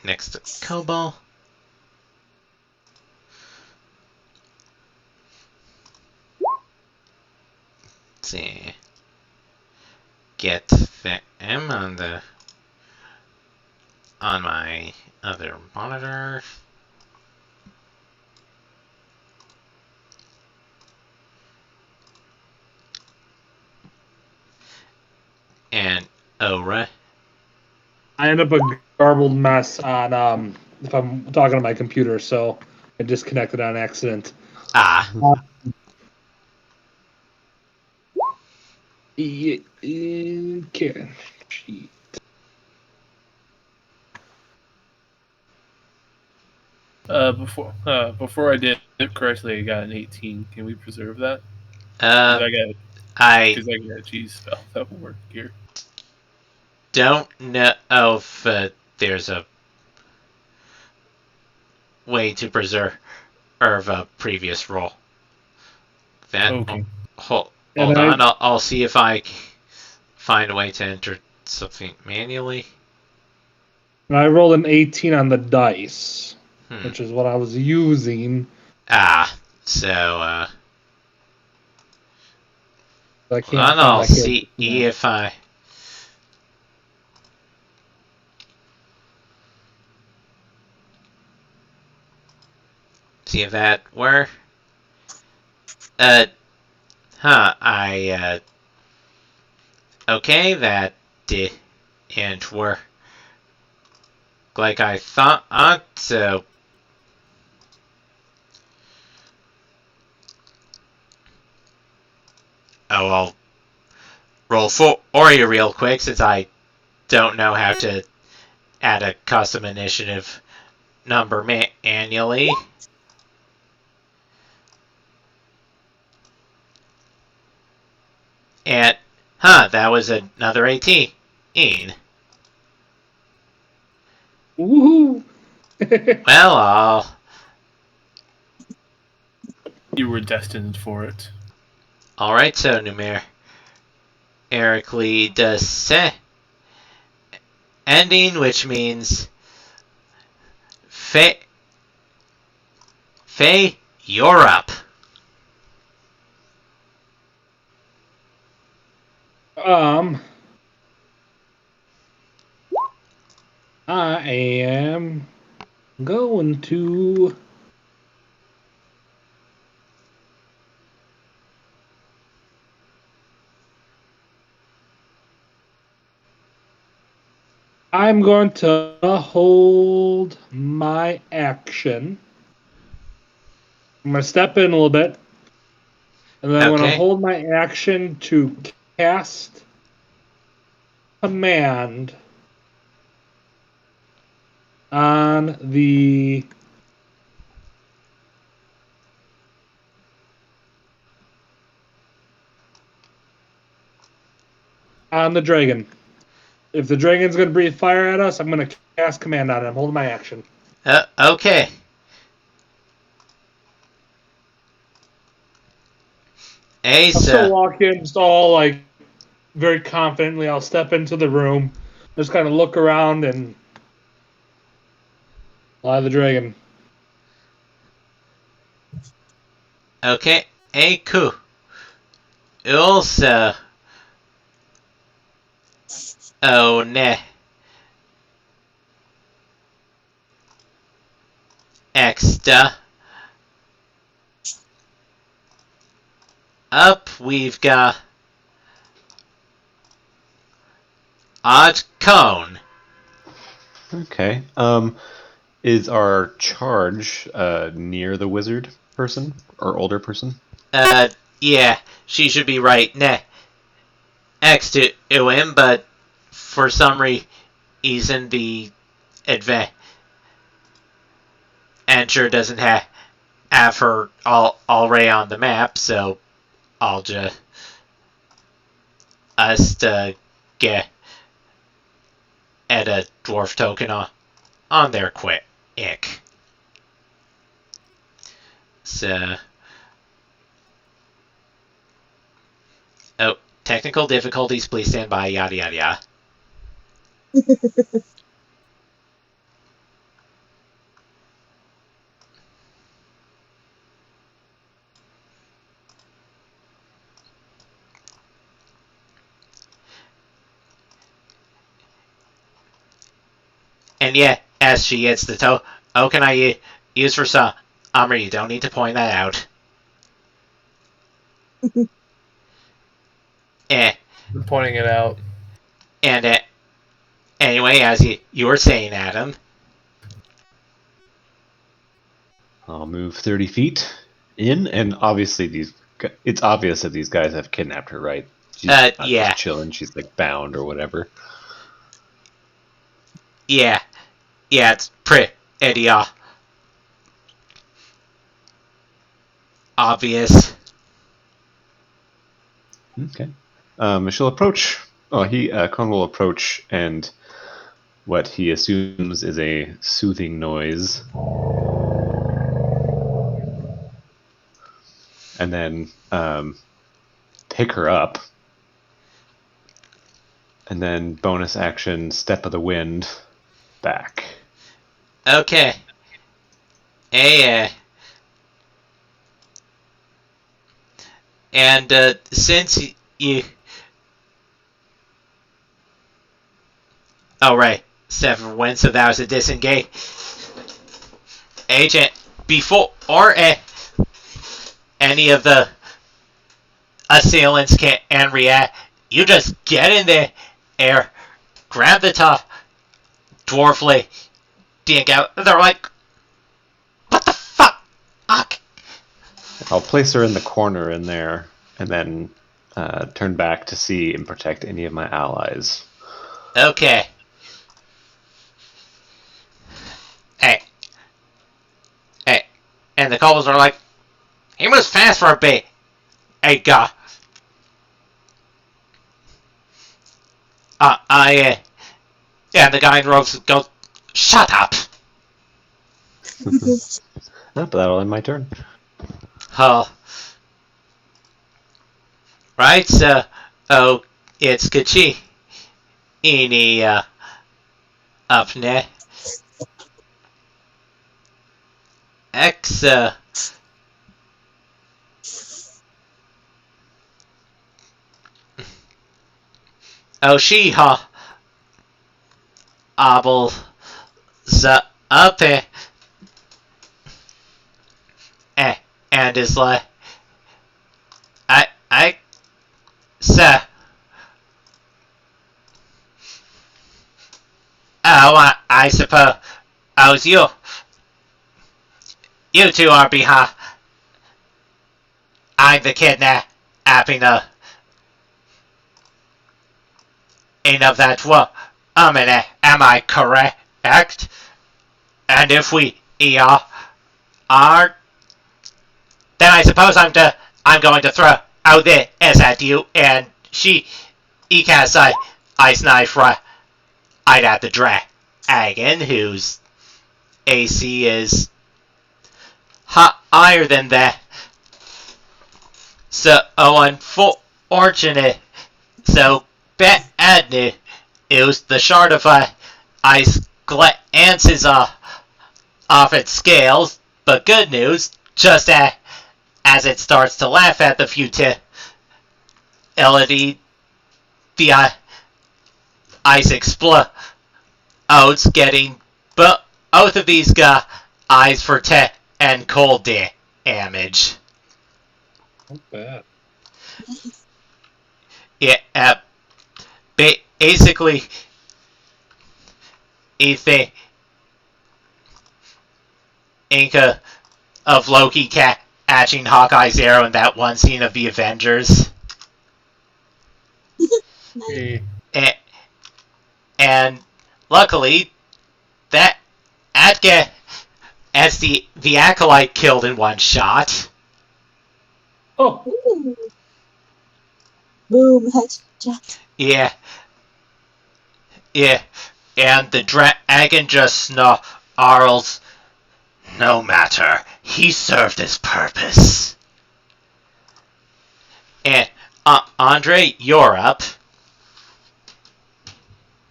Next to Kobo. Let's see. Get them on my other monitor. And Ora. I end up a garbled mess on if I'm talking to my computer, so I disconnected on accident. Okay. Sheet. Before I did it correctly, I got an 18. Can we preserve that? I Because I got a cheese spell that will work here. Don't know if there's a way to preserve a previous roll. Then Okay. hold on, I'll see if I find a way to enter something manually. And I rolled an 18 on the dice, which is what I was using So, I can't and find I'll my see character. if I... See if that were... Okay, that didn't work like I thought, so... Oh, I'll roll for Ori real quick, since I don't know how to add a custom initiative number manually. And, that was another 18. Woohoo! Well, I'll... You were destined for it. Alright, so numerically descending, which means... Faye, you're up. I am going to hold my action. I'm going to step in a little bit. And then I'm going to Okay. hold my action to cast command on the dragon. If the dragon's going to breathe fire at us, I'm going to cast command on it. I'm holding my action. Okay. I'll still walk in, just all like very confidently. I'll step into the room, just kind of look around and fly the dragon. Okay. Hey, cool. Also... Oh, nah. Extra. Up, we've got... Odd Cone. Okay. Is our charge near the wizard person or older person? Yeah, she should be right next to him, but for some reason the adventure doesn't have her already on the map, so I'll just get a dwarf token on there quick. So... Oh, technical difficulties, please stand by, yada yada yada. And yeah, as she gets the token I use for some armor, you don't need to point that out. I'm pointing it out. And anyway, as you were saying, Adam. I'll move 30 feet in, and obviously it's obvious that these guys have kidnapped her, right? She's not Yeah. just chilling. She's like bound or whatever. Yeah, it's pretty obvious. Okay. She'll approach. Oh, Con will approach, and what he assumes is a soothing noise, and then pick her up, and then bonus action, step of the wind, back. Okay. Hey, And since you... Oh, right. 7 wins, so that was a disengage. Agent, before any of the assailants can react, you just get in the air, grab the top dwarf lady, and go. They're like, what the fuck? I'll place her in the corner in there, and then turn back to see and protect any of my allies. Okay. Hey. And the kobolds are like, he moves fast for a bit. Hey, God. Yeah, the guy in robes goes, shut up. But that'll end my turn. Oh. Right, so, it's Kachi. Ini, up next. X, she, Abel, up, and is like, sir. Oh, I suppose. Oh, you two are behind. I'm the kidnapping of that woman. Am I correct? And if we are, then I suppose I'm going to throw out this at you, and he casts ice knife right at the dragon, whose AC is higher than that. So, unfortunate. So, bad news. It was the shard of ice glances off its scales, but good news, just as it starts to laugh at the futility, the ice explodes, getting both of these guys for 10 and cold damage. Not bad. Yeah, basically, if they Inca of Loki catching Hawkeye's arrow in that one scene of the Avengers. Hey. And luckily, that as the acolyte killed in one shot. Oh, Ooh. Boom, headshot. Yeah. And the dragon just snarls, no matter, he served his purpose. And, Andre, you're up.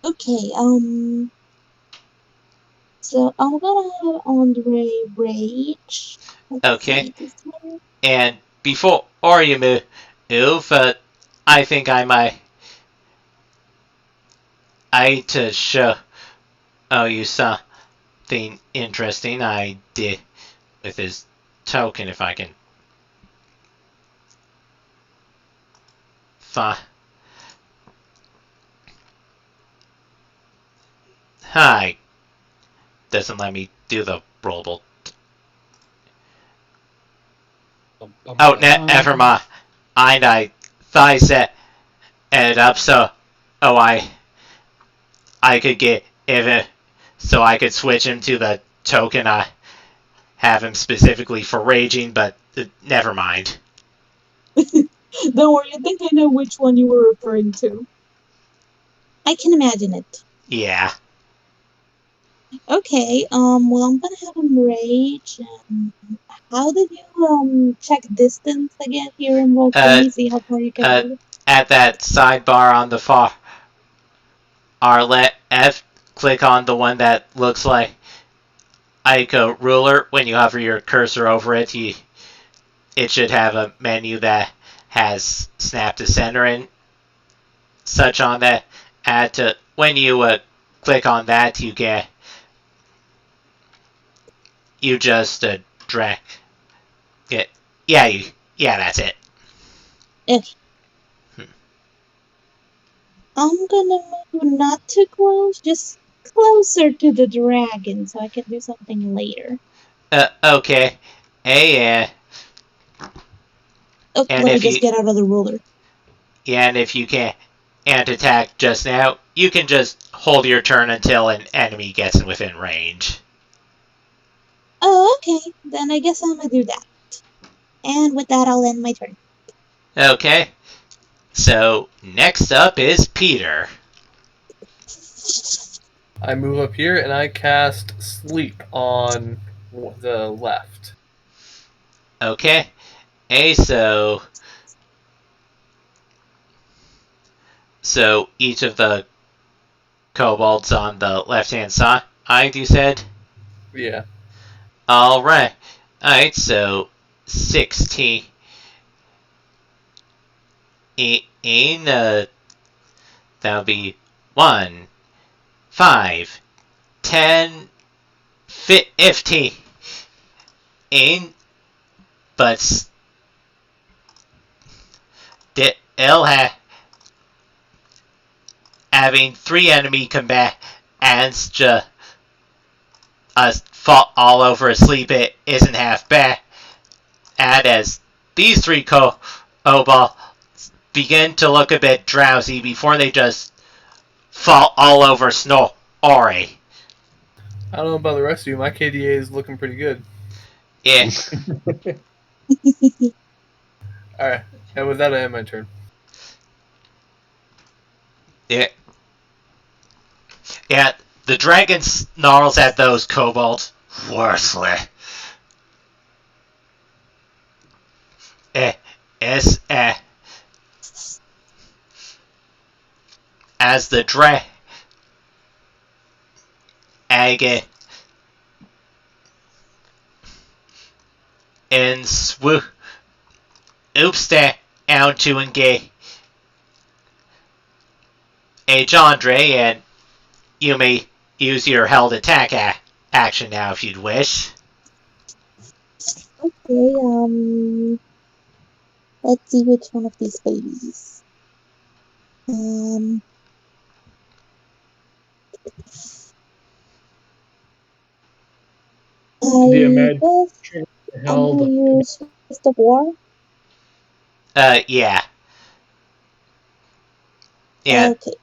Okay, so I'm gonna have Andre rage. Let's Okay. see this one. And before you move, I think I to show you something interesting I did with his token, if I can find. Hi. Doesn't let me do the rollable. Oh, never mind. I set it up so I could get it so I could switch him to the token I have him specifically for raging, but never mind. Don't worry, I think I know which one you were referring to. I can imagine it. Yeah. Okay, well, I'm gonna have him rage. How did you check distance again here in Roll20? See how far you can move? At that sidebar on the far left, click on the one that looks like a ruler. When you hover your cursor over it, it should have a menu that has snapped the center and such on that. When you click on that, you just drag. Yeah, yeah, that's it. Okay. I'm gonna move not too close, just closer to the dragon so I can do something later. Okay. Hey, Oh, and let me if just you get out of the ruler. and if you can't attack just now, you can just hold your turn until an enemy gets within range. Oh, okay. Then I guess I'm gonna do that. And with that, I'll end my turn. Okay. So next up is Peter. I move up here and I cast Sleep on the left. Okay. Hey, so each of the kobolds on the left-hand side, you said? Yeah. Alright. Alright, so 16 that'll be 1, 5, 10, 15. But it'll having 3 enemy combatants just fall all over asleep, it isn't half bad. And as these 3 kobolds begin to look a bit drowsy before they just fall all over snoring. I don't know about the rest of you. My KDA is looking pretty good. Yeah. Alright. And with that, I end my turn. Yeah. Yeah. The dragon snarls at those kobolds. Worthless. As the dragon and swoops down to engage Andre, and you may use your held attack action now if you'd wish. Okay, let's see which one of these babies. The I guess I'm held. gonna use Fist of War. Yeah. Yeah. Okay,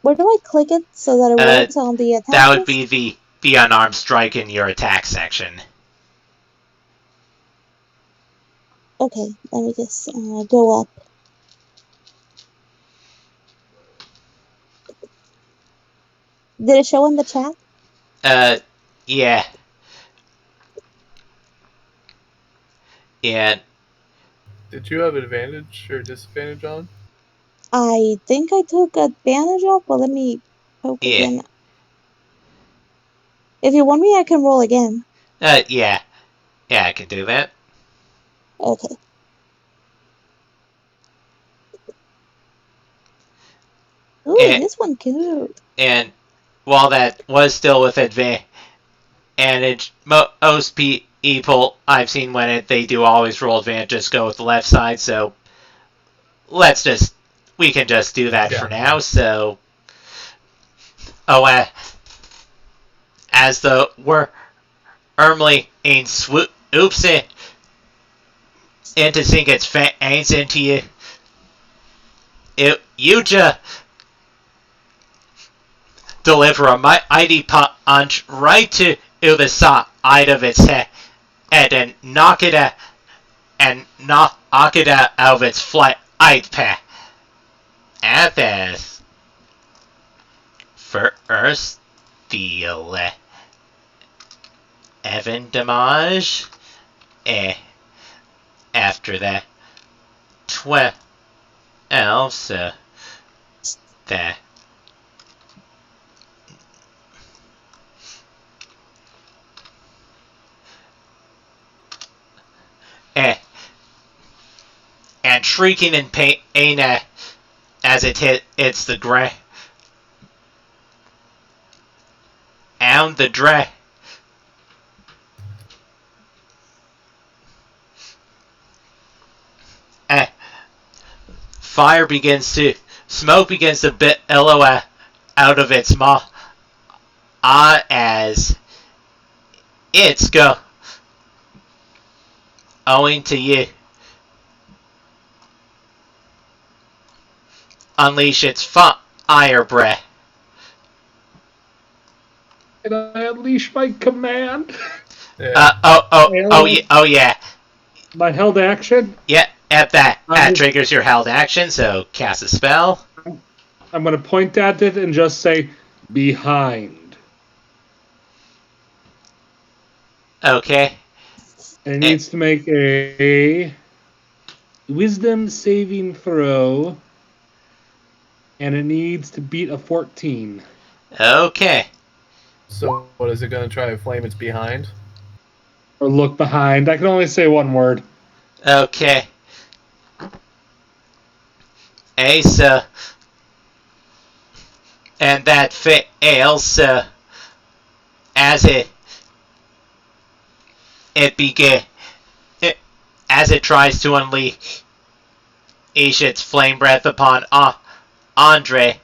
where do I click it so that it works on the attack That would list? be the unarmed strike in your attack section. Okay, let me just go up. Did it show in the chat? Yeah. Yeah. Did you have advantage or disadvantage on? I think I took advantage of, but let me poke Yeah. again. If you want me, I can roll again. Yeah. Yeah, I can do that. Okay. Ooh, this one cute. And while that was still with advantage, most people I've seen when they do always roll advantage just go with the left side, so we can just do that for now. So, as the Ermly ain't swoops it into sink its fangs into you, you just deliver a mighty punch right to the side of its head and knock it out of its flight path. At this, first, the Evan damage. After that, 12. So that. And and shrieking in pain as it hits the ground. And the dragon. Fire begins to, smoke begins to billow out of its maw as it's owing to you. Unleash its fire breath. And I unleash my command. Yeah. Oh yeah. My held action. Yeah, that triggers your held action, so cast a spell. I'm going to point at it and just say, behind. Okay. And it needs to make a wisdom saving throw. And it needs to beat a 14. Okay. So what is it going to try to flame its behind? Or look behind. I can only say one word. Okay. So, and that fails, so as it as it tries to unleash its flame breath upon Andre,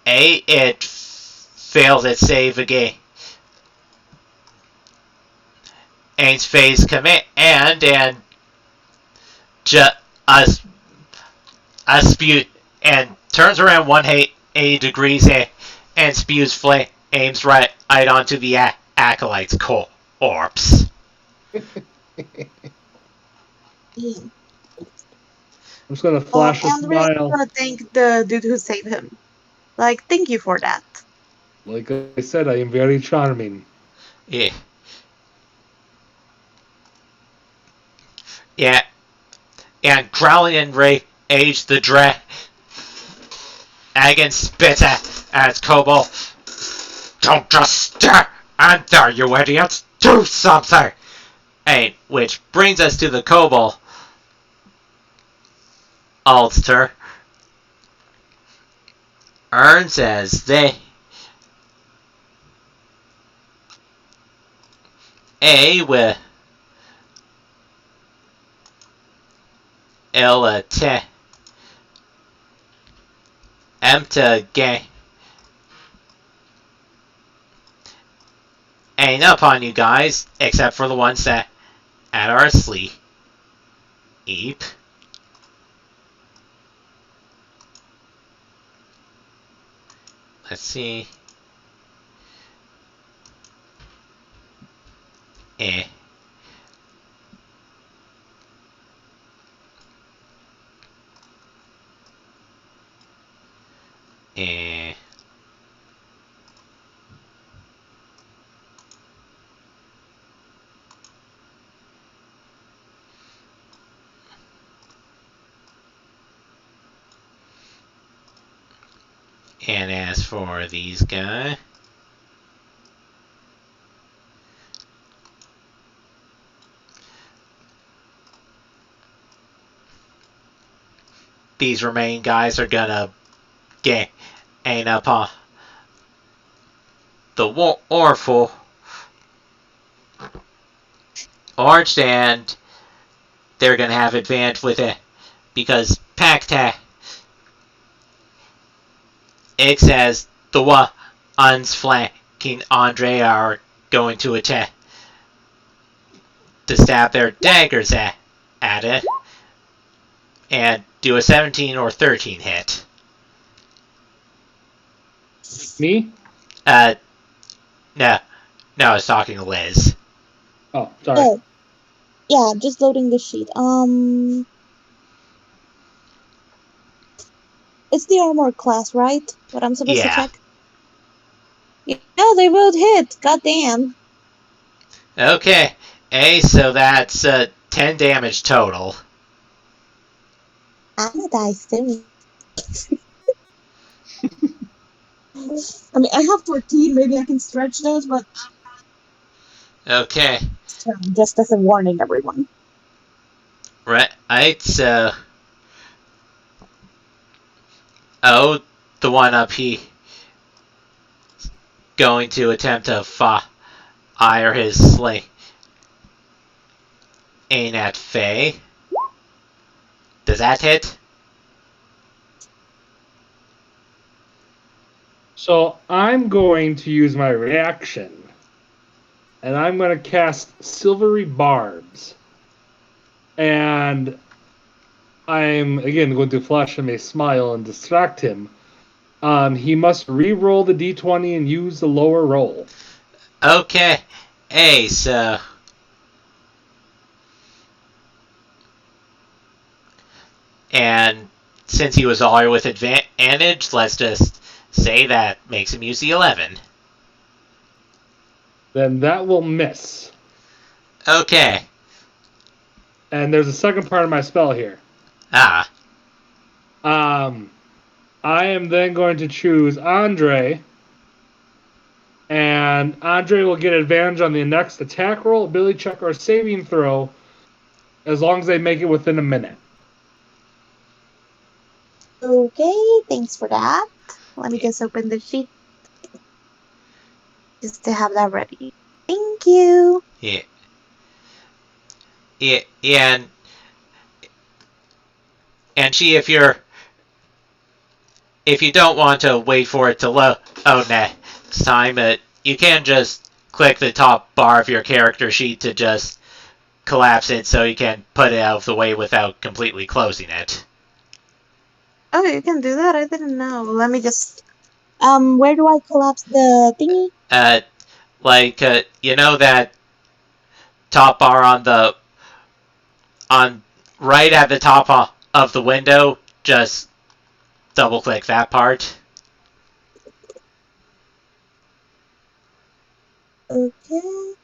it fails its save again. Ains phase command and just a spew and turns around 180 degrees and spews flames right onto the acolyte's corpse. Yeah. I'm just going to flash a Andre is smile. gonna thank the dude who saved him. Like, thank you for that. Like I said, I am very charming. Yeah. Yeah. And growling in rage, the dragon spits at its kobold. Don't just stare and there, you idiots! Do something! And which brings us to the kobold altar. Earns as they with Elate Emta Gang ain't up on you guys, except for the ones that are asleep. Let's see. Eh. Eh. And as for these guys, these remaining guys are gonna get ain't up on the Orful Orange, and they're gonna have advantage with it because Pacta it says the ones flanking Andre are going to attack to stab their daggers at it and do a 17 or 13 hit. Me? No, I was talking to Liz. Oh, sorry. Oh, yeah, just loading the sheet. It's the armor class, right? What I'm supposed to check? Yeah, they both hit. Goddamn. Okay, so that's 10 damage total. I'm gonna die soon. I mean, I have 14. Maybe I can stretch those, but Okay. just as a warning, everyone. Right, so... Oh, the one up he... going to attempt to fire his sling aim at Faye. Does that hit? So I'm going to use my reaction, and I'm going to cast Silvery Barbs. And I'm, again, going to flash him a smile and distract him. He must re-roll the d20 and use the lower roll. Okay. Hey, so... And since he was all with advantage, let's just say that makes him use the 11. Then that will miss. Okay. And there's a second part of my spell here. Ah. I am then going to choose Andre. And Andre will get advantage on the next attack roll, ability check, or saving throw as long as they make it within a minute. Okay, thanks for that. Let me just open the sheet just to have that ready. Thank you. Yeah. Yeah, and she, if you don't want to wait for it to load next time, you can just click the top bar of your character sheet to just collapse it so you can put it out of the way without completely closing it. Oh, you can do that? I didn't know. Let me just... where do I collapse the thingy? You know that top bar on right at the top of the window? Just double click that part. Okay.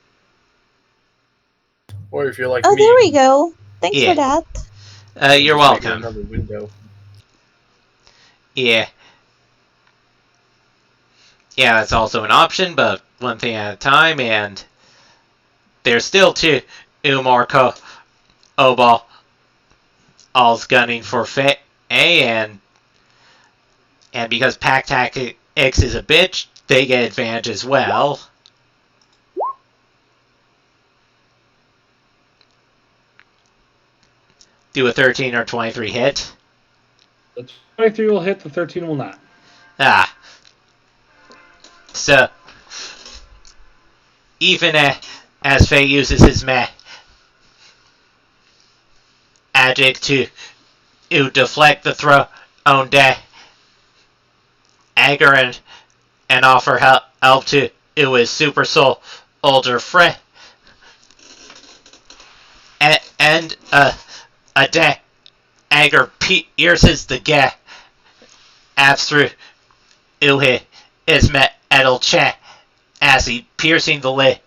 Or if you're like Oh, me, there we go. Thanks Yeah. for that. You're just make it welcome. another window. Yeah. Yeah, that's also an option, but one thing at a time, and there's still two more Obal all's gunning for Faye, and because Pack Tactics is a bitch, they get advantage as well. Do a 13 or 23 hit. The 23 will hit, the 13 will not. Ah. So, even as Faye uses his magic to deflect the thrown dagger and offer help to his super soul older friend, and a dagger pierces the gap through his metal chest as he piercing the lid,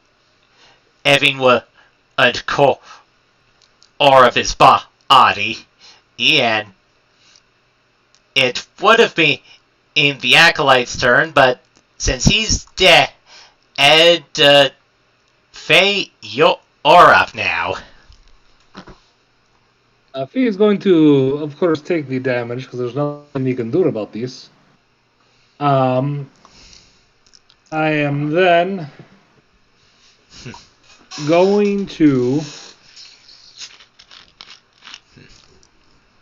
having a core of his body, and it would have been in the Acolyte's turn, but since he's dead, Faye, you're up now. Fee is going to, of course, take the damage because there's nothing you can do about this. I am then going to...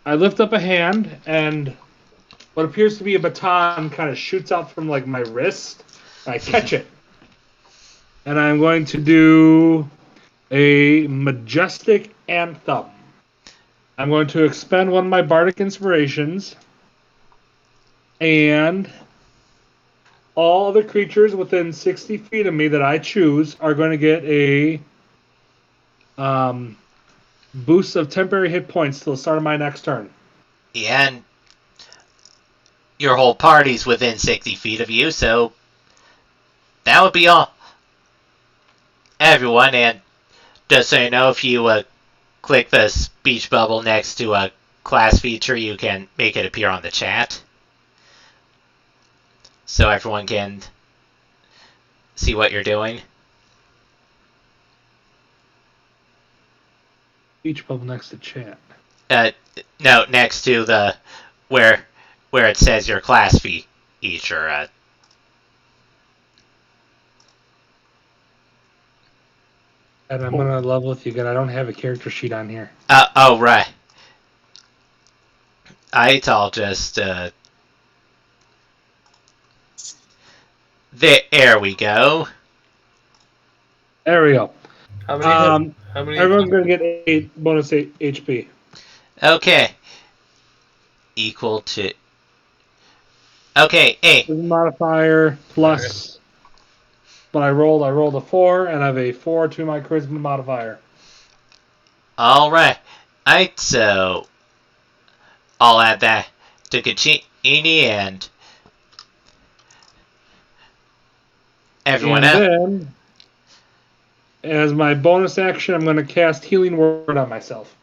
I lift up a hand, and what appears to be a baton kind of shoots out from like my wrist. I catch it. And I'm going to do a majestic anthem. I'm going to expend one of my bardic inspirations, and all the creatures within 60 feet of me that I choose are going to get a boost of temporary hit points till the start of my next turn. And your whole party's within 60 feet of you, so that would be all. Everyone, and just so you know, if you click the speech bubble next to a class feature, you can make it appear on the chat. So everyone can see what you're doing. Speech bubble next to chat. No, next to the where it says your class feature. And I'm gonna level with you again. I don't have a character sheet on here. Oh, right. I'll just there we go. There we go. How many? How many? Everyone's gonna get 8 bonus 8 HP. Okay. Equal to. Okay, A. Modifier plus. But I rolled a 4, and I have a 4 to my charisma modifier. All right. So I'll add that to Kachini and everyone else. And then, as my bonus action, I'm going to cast Healing Word on myself.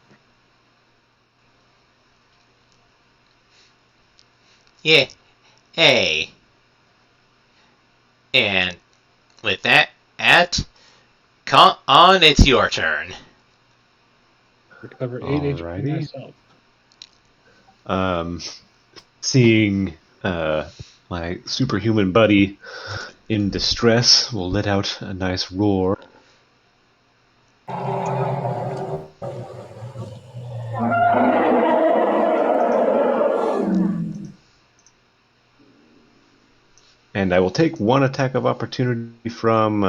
Yeah. A. And with that, on, it's your turn. Recover 8 HP myself. Seeing my superhuman buddy in distress, will let out a nice roar. And I will take one attack of opportunity from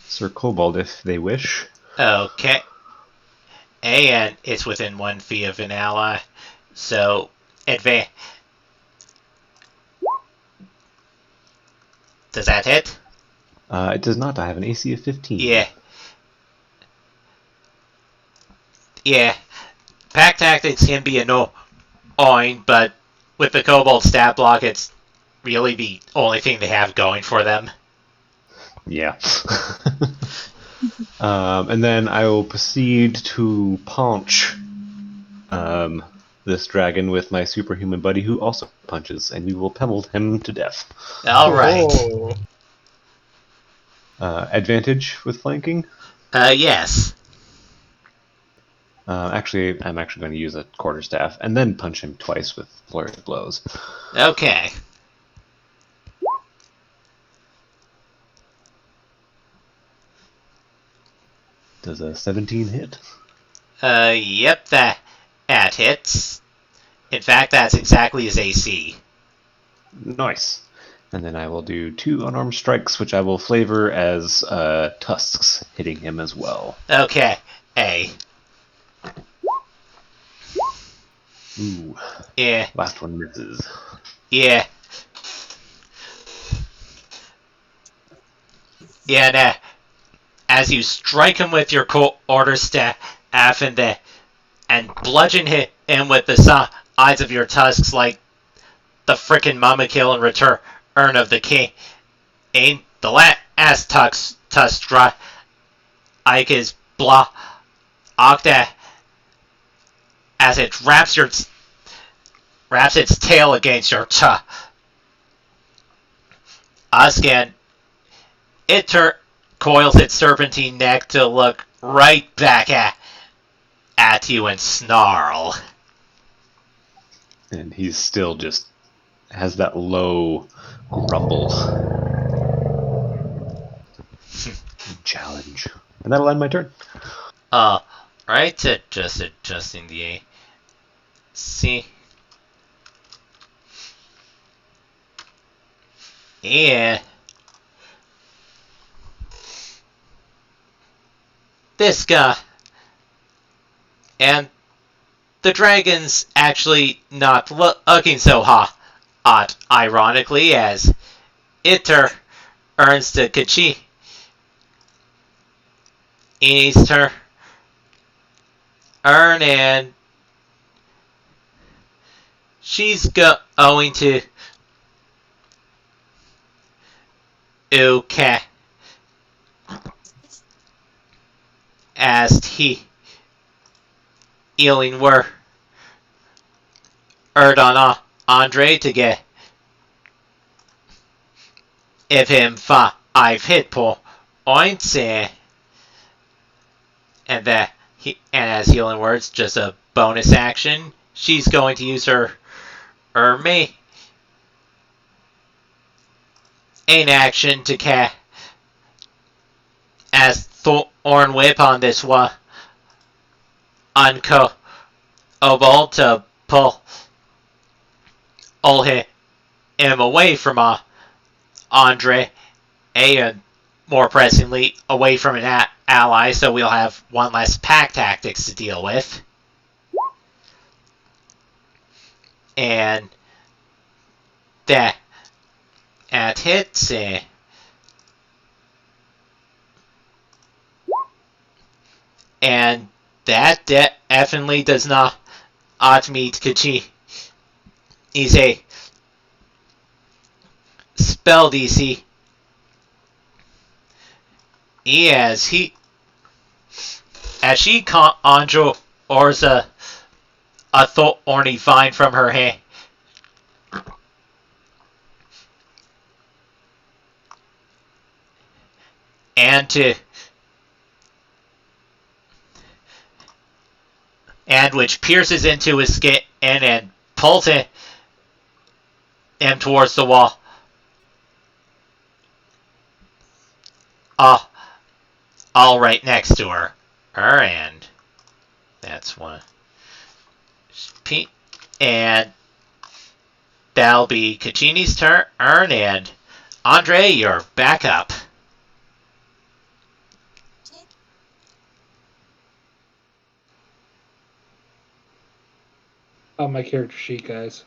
Sir Kobold if they wish. Okay. And it's within 1 feet of an ally. So, advance. Does that hit? It does not. I have an AC of 15. Yeah. Pack tactics can be annoying, but with the Kobold stat block, it's really the only thing they have going for them. Yeah. And then I will proceed to punch this dragon with my superhuman buddy who also punches, and we will pummel him to death. All right. Advantage with flanking? Yes. Actually, I'm actually going to use a quarterstaff and then punch him twice with flurry of blows. Okay. Does a 17 hit? Yep, that hits. In fact, that's exactly his AC. Nice. And then I will do 2 unarmed strikes, which I will flavor as tusks hitting him as well. Okay. A. Ooh. Yeah. Last one misses. Yeah. Yeah, nah. As you strike him with your quarterstaff and bludgeon him with the sides of your tusks like the frickin' mama kill in Return of the King. Ain't the last tusk dry. Ike is blah. Octa as it wraps its tail against your tusk, and it coils its serpentine neck to look right back at you and snarl. And he's still just has that low rumble. Challenge. And that'll end my turn. Right, just adjusting the AC. Yeah. This guy. And the dragon's actually not looking so hot, ironically, as it turns to Kachi. Ini's turn, and she's going to okay as he healing word on Andre to get him 5 hit points, and and as healing words, just a bonus action, she's going to use her main action to cast as Thorn Whip on this one on Kobold to pull him away from Andre, and more pressingly, away from an ally, so we'll have one less pack tactics to deal with. And that hits. And that definitely does not meet Kachi. He's a spell DC. As she conjures a thorny vine from her hand. And which pierces into his skin and pulls him towards the wall. All right next to her. And that's one. And that'll be Caccini's turn. And Andre, you're back up. On my character sheet, guys.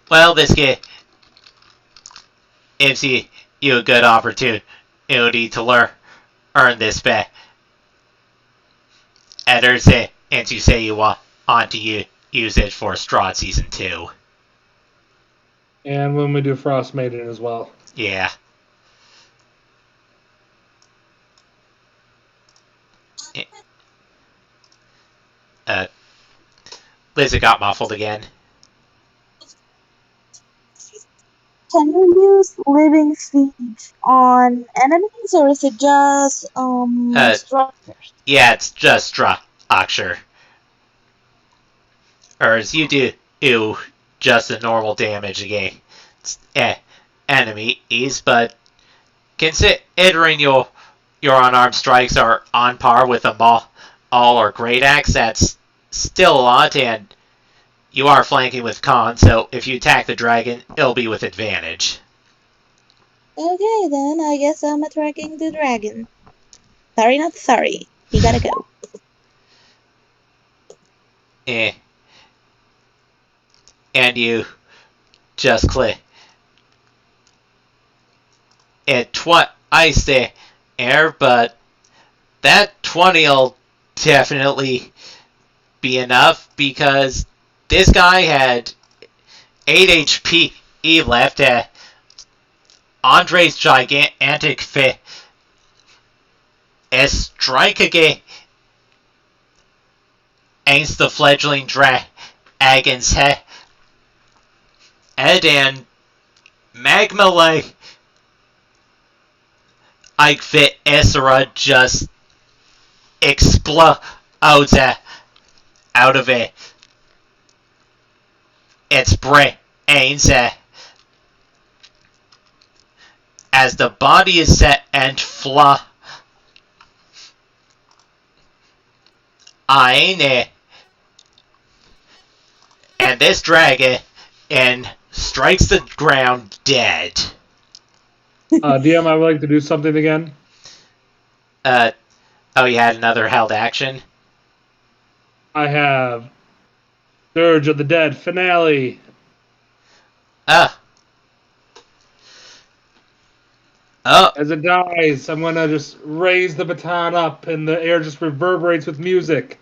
Well, this game gives you a good opportunity to earn this back. Editors and to say you want to use it for Strahd Season 2. And when we do Frost Maiden as well. Yeah. Liz, it got muffled again. Can you use living siege on enemies, or is it just structures? Yeah, it's just structure. Or as you do just the normal damage against enemies, but considering your unarmed strikes are on par with a maul or great axe, that's still a lot, and you are flanking with Khan, so if you attack the dragon, it'll be with advantage. Okay, then I guess I'm attacking the dragon. Sorry, not sorry. You gotta go. And you just click it twice there, but that 20'll definitely be enough, because this guy had 8 HP left. Andre's gigantic fit strike against the fledgling dragon's head, and magma like fit Isra just explodes out of it. Its brains as the body is set and flying, and this dragon strikes the ground dead. DM, I would like to do something again. Oh, you had another held action? I have Dirge of the Dead finale. Oh. As it dies, I'm going to just raise the baton up, and the air just reverberates with music.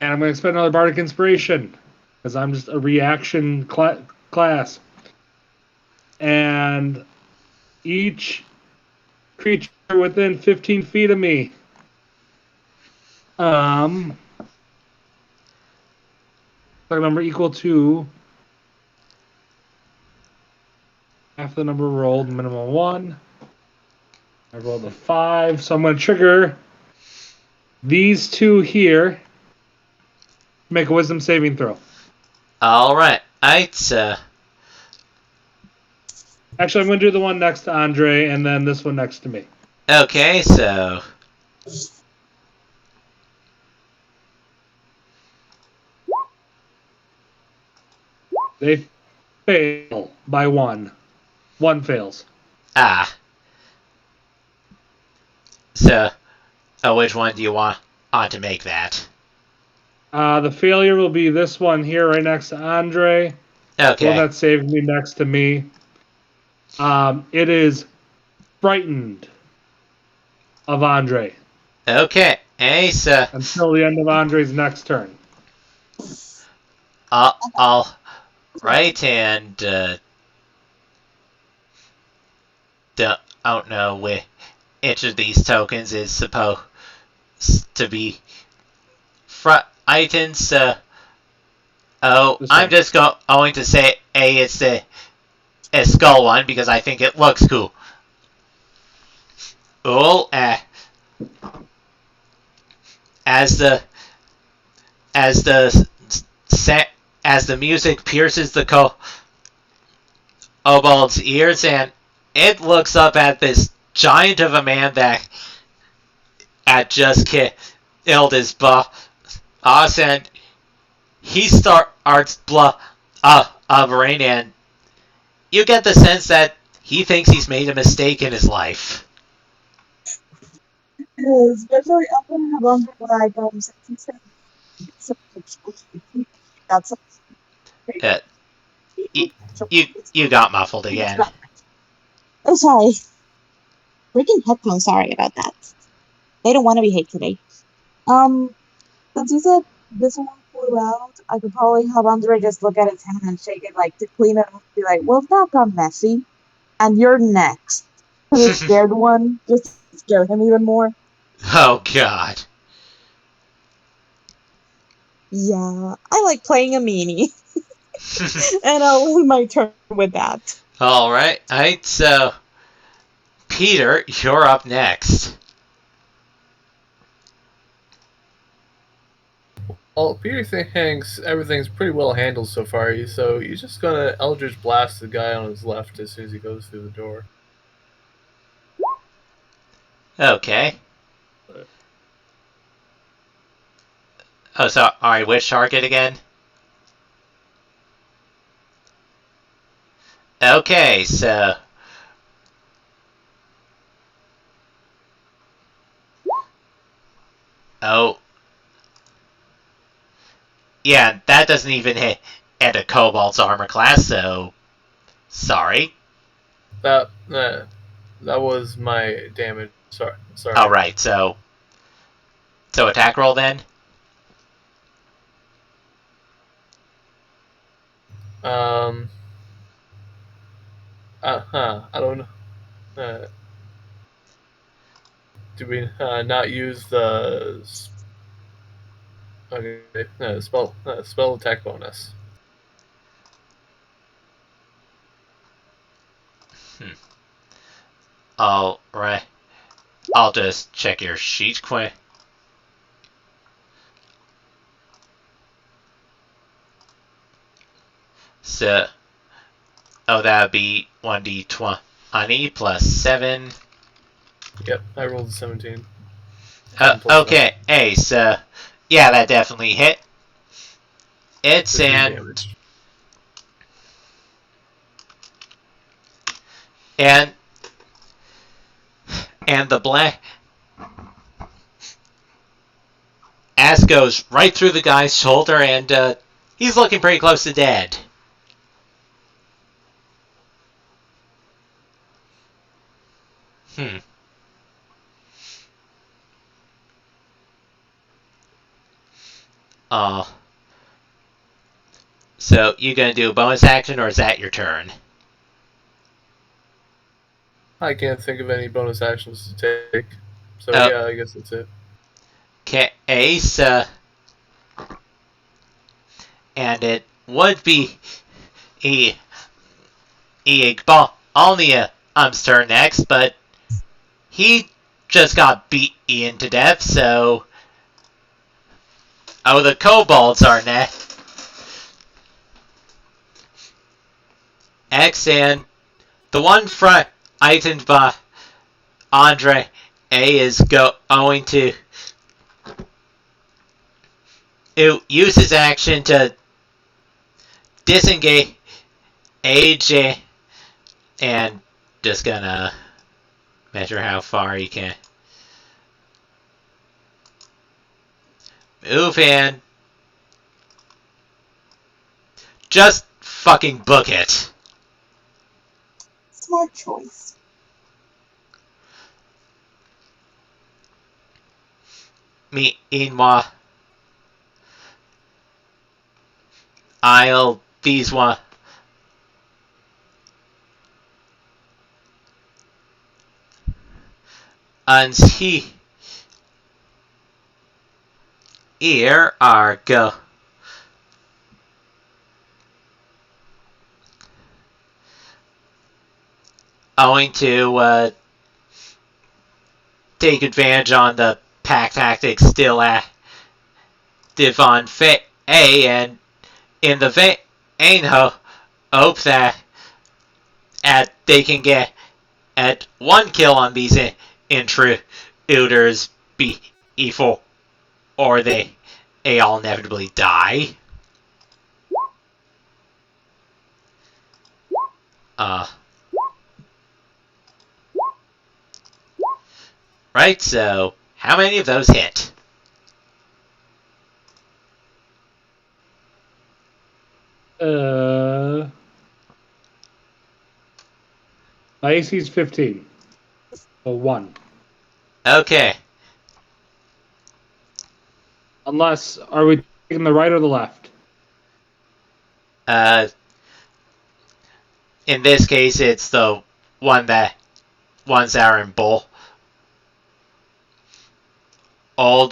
And I'm going to spend another Bardic Inspiration, because I'm just a reaction class. And each creature within 15 feet of me, number equal to Half the number rolled, minimum 1. I rolled a 5, so I'm going to trigger these two here. Make a wisdom saving throw. Alright. Actually, I'm going to do the one next to Andre and then this one next to me. Okay, so... They fail by 1. 1 fails. So, which one do you want to make that? The failure will be this one here right next to Andre. Okay. One that's saving me next to me. It is frightened of Andre. Okay. Hey, so... Until the end of Andre's next turn. All right, and don't know which of these tokens is supposed to be frightened. So, I'm just going to say it's the skull one because I think it looks cool. Well, as the music pierces the kobold's ears, and it looks up at this giant of a man that had just killed his boss, and he starts blubbering, and you get the sense that he thinks he's made a mistake in his life. Especially after I have on like that's You got muffled again. Oh, sorry. Freaking headphones. Sorry about that. They don't want to be hate today. Since you said this one flew out, I could probably have Andre just look at his hand and shake it like to clean it up. Be like, well, that got messy, and you're next. The scared one just scared him even more. Oh God. Yeah, I like playing a meanie. And I'll end my turn with that. Alright, so Peter, you're up next. Well, Peter thinks everything's pretty well handled so far, so he's just gonna Eldritch Blast the guy on his left as soon as he goes through the door. Okay. Oh, so, alright, which target again? Okay, so... Oh. Yeah, that doesn't even hit at a Kobold's armor class, so... Sorry. That was my damage. Sorry. Alright, so... So attack roll then? I don't know. Do we not use the spell attack bonus? Alright. I'll just check your sheet quick. So... Oh, that would be 1d20 plus 7. Yep, I rolled a 17. Okay, hey, so... Yeah, that definitely hit. It's damage. And the black ass goes right through the guy's shoulder, and he's looking pretty close to dead. So you gonna do a bonus action, or is that your turn? I can't think of any bonus actions to take. So yeah, I guess that's it. Okay, Ace, and it would be a on the turn next, but he just got beaten to death, so... Oh, the kobolds are next. X, and the one frightened by Andre A is going to use his action to disengage and just gonna measure how far he can move and just fucking book it. Smart choice. Meanwhile, these ones here are going to take advantage on the pack tactics still active on A, and in the vein hope that they can get at one kill on these intruders before or they all inevitably die. Right, so how many of those hit? My AC is 15. So 1. Okay. Unless, are we taking the right or the left? In this case, it's the ones that are in bold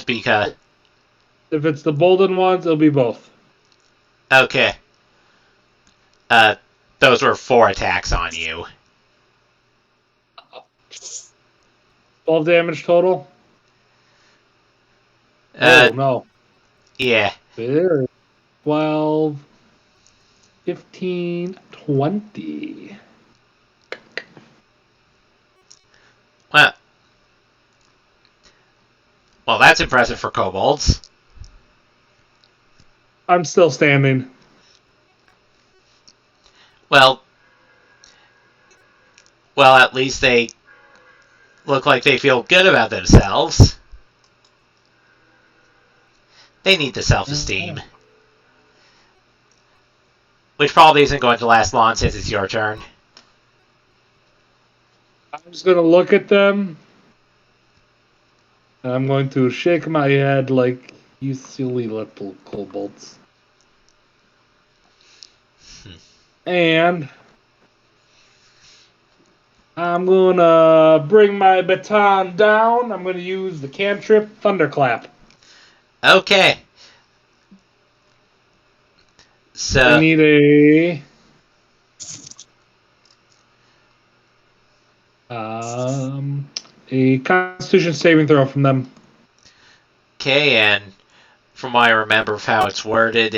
because... If it's the bolden ones, it'll be both. Okay. Those were 4 attacks on you. 12 damage total? No. Yeah. 12, 15, 20. Well, that's impressive for kobolds. I'm still standing. Well, at least they look like they feel good about themselves. They need the self-esteem. Which probably isn't going to last long since it's your turn. I'm just going to look at them. And I'm going to shake my head like, you silly little kobolds. And I'm going to bring my baton down. I'm going to use the cantrip Thunderclap. Okay. So I need a Constitution saving throw from them. Okay, and from what I remember of how it's worded,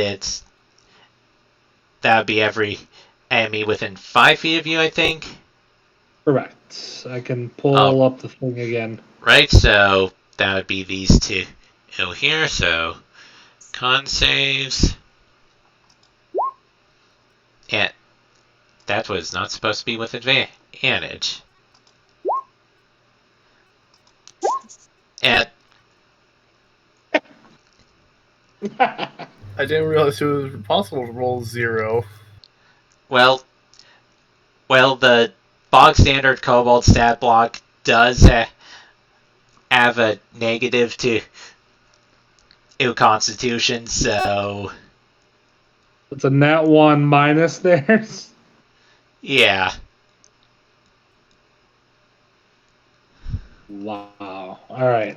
that would be every enemy within 5 feet of you, I think. Correct. I can pull up the thing again. Right, so that would be these two here. So con saves. And that was not supposed to be with advantage. And I didn't realize it was possible to roll 0. well, the bog standard kobold stat block does have a negative to Constitution, so It's a nat 1 minus theirs. yeah. Wow. All right.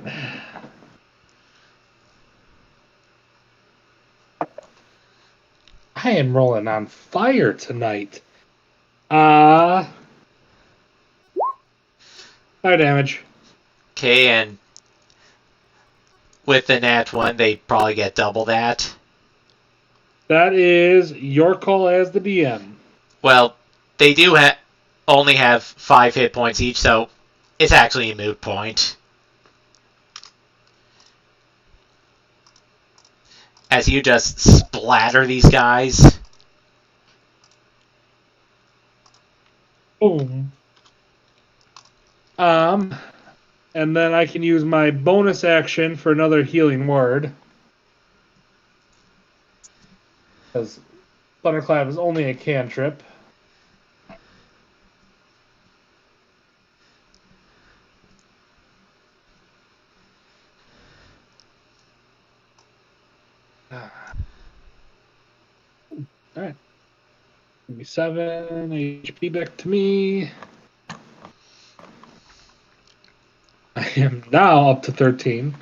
I am rolling on fire tonight. Fire damage. Okay, and with the nat 1, they probably get double that. That is your call as the DM. Well, they do only have 5 hit points each, so it's actually a moot point. As you just splatter these guys. Boom. And then I can use my bonus action for another healing word. Because Thunderclap is only a cantrip. Alright. Give me 7 HP back to me. I am now up to 13.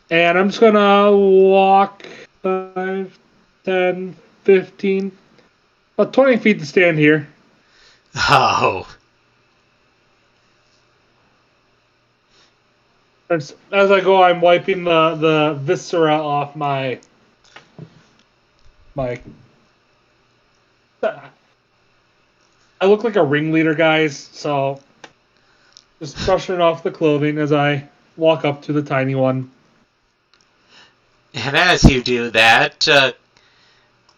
And I'm just gonna walk 5, 10, 15, about 20 feet to stand here. Oh. As I go, I'm wiping the viscera off my. I look like a ringleader, guys, so just brushing off the clothing as I walk up to the tiny one. And as you do that,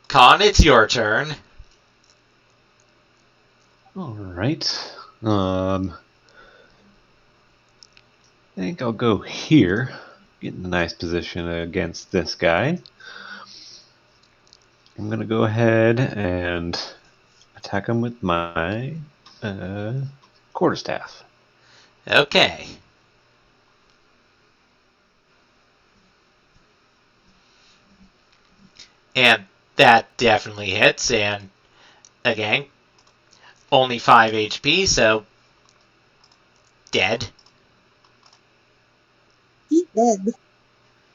Con, it's your turn. All right. I think I'll go here. Get in a nice position against this guy. I'm going to go ahead and attack him with my quarterstaff. Okay. And that definitely hits, and again, only 5 HP, so dead. He's dead.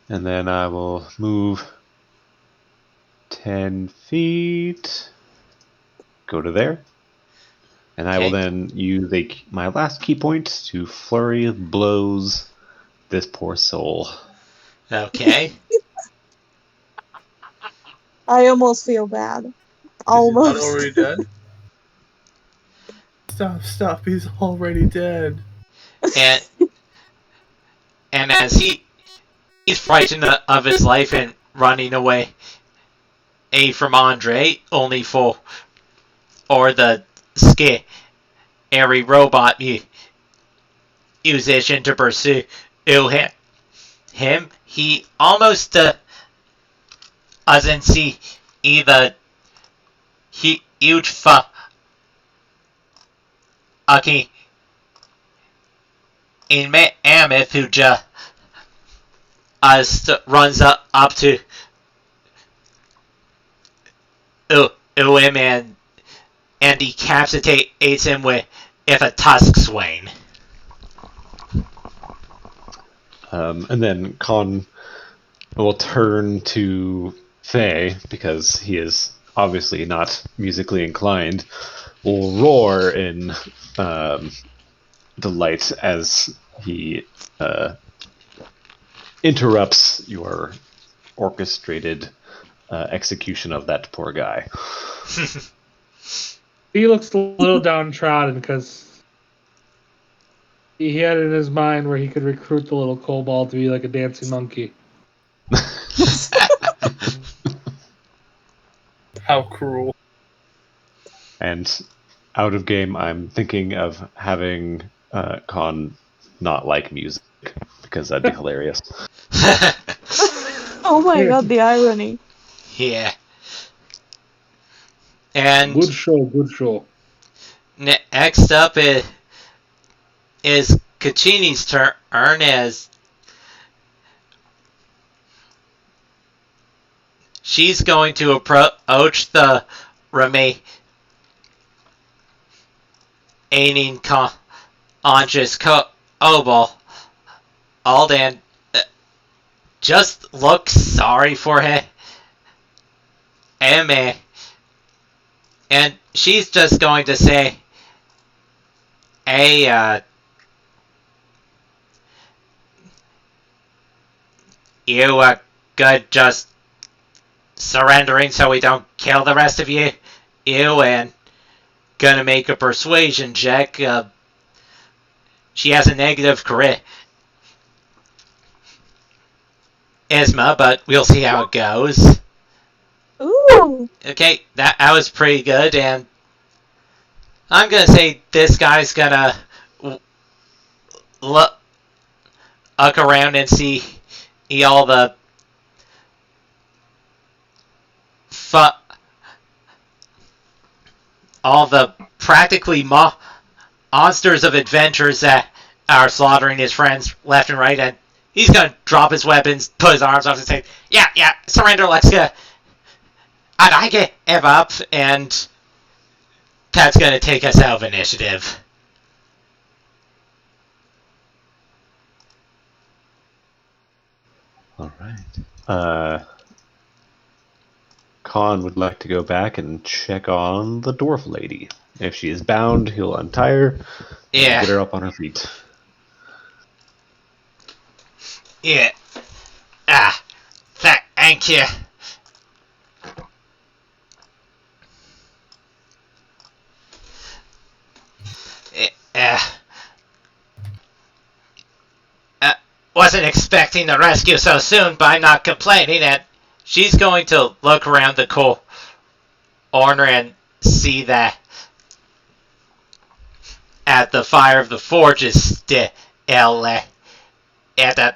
And then I will move 10 feet, go to there. And I will then use my last key point to flurry of blows this poor soul. Okay. I almost feel bad. Is he not Almost. already dead? Stop, he's already dead. And as he's frightened of his life and running away from Andre, only for or the scary robot musician to pursue him. He almost doesn't see either huge fucking mammoth who just runs up to him and decapitates him with a tusk swing. And then Con will turn to Faye, because he is obviously not musically inclined, will roar in delight as he interrupts your orchestrated execution of that poor guy. He looks a little downtrodden because he had in his mind where he could recruit the little kobold to be like a dancing monkey. How cruel. And out of game, I'm thinking of having Con not like music, because that'd be hilarious. Oh my god, the irony. Yeah. And Good show. Next up is Caccini's turn, as she's going to approach the remaining conscious kobold and just look sorry for him. And she's just going to say, hey, you are good just surrendering so we don't kill the rest of you? You and gonna make a persuasion check. She has a negative charisma, but we'll see how it goes. Ooh. Okay, that was pretty good, and I'm gonna say this guy's gonna look around and see all the all the practically monsters of adventures that are slaughtering his friends left and right, and he's gonna drop his weapons, put his arms off, and say, "Yeah, surrender, let's go." And I give up, and that's gonna take us out of initiative. All right. Khan would like to go back and check on the dwarf lady. If she is bound, he'll untie her and get her up on her feet. Yeah. Thank you. Wasn't expecting the rescue so soon, but I'm not complaining. And she's going to look around the corner and see that at the fire of the forge is still at the.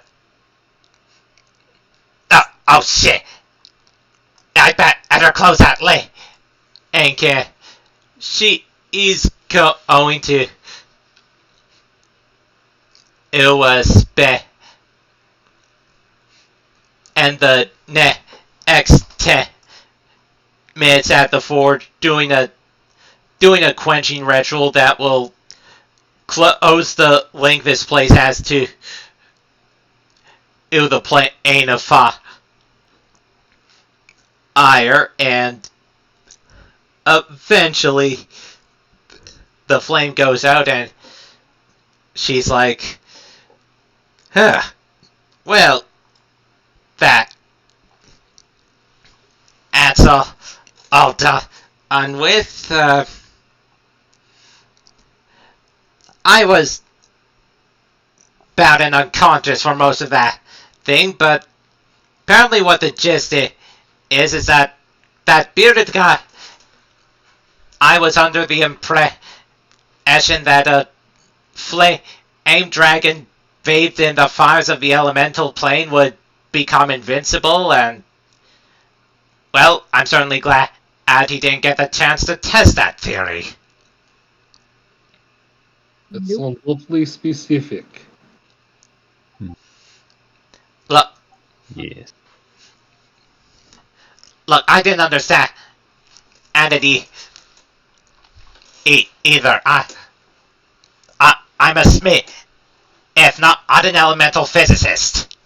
Oh shit! I better close that lid. And she is going to. It was and the next 10 minutes at the forge doing a quenching ritual that will close the link this place has to the plane of fire, and eventually the flame goes out and she's like, well, that's all done with. I was bound and unconscious for most of that thing, but apparently what the gist is that bearded guy, I was under the impression that a flame dragon bathed in the fires of the elemental plane would become invincible, and well, I'm certainly glad he didn't get the chance to test that theory. It's awfully specific. Look, Yes. I didn't understand entity either. I'm a smith, if not an elemental physicist.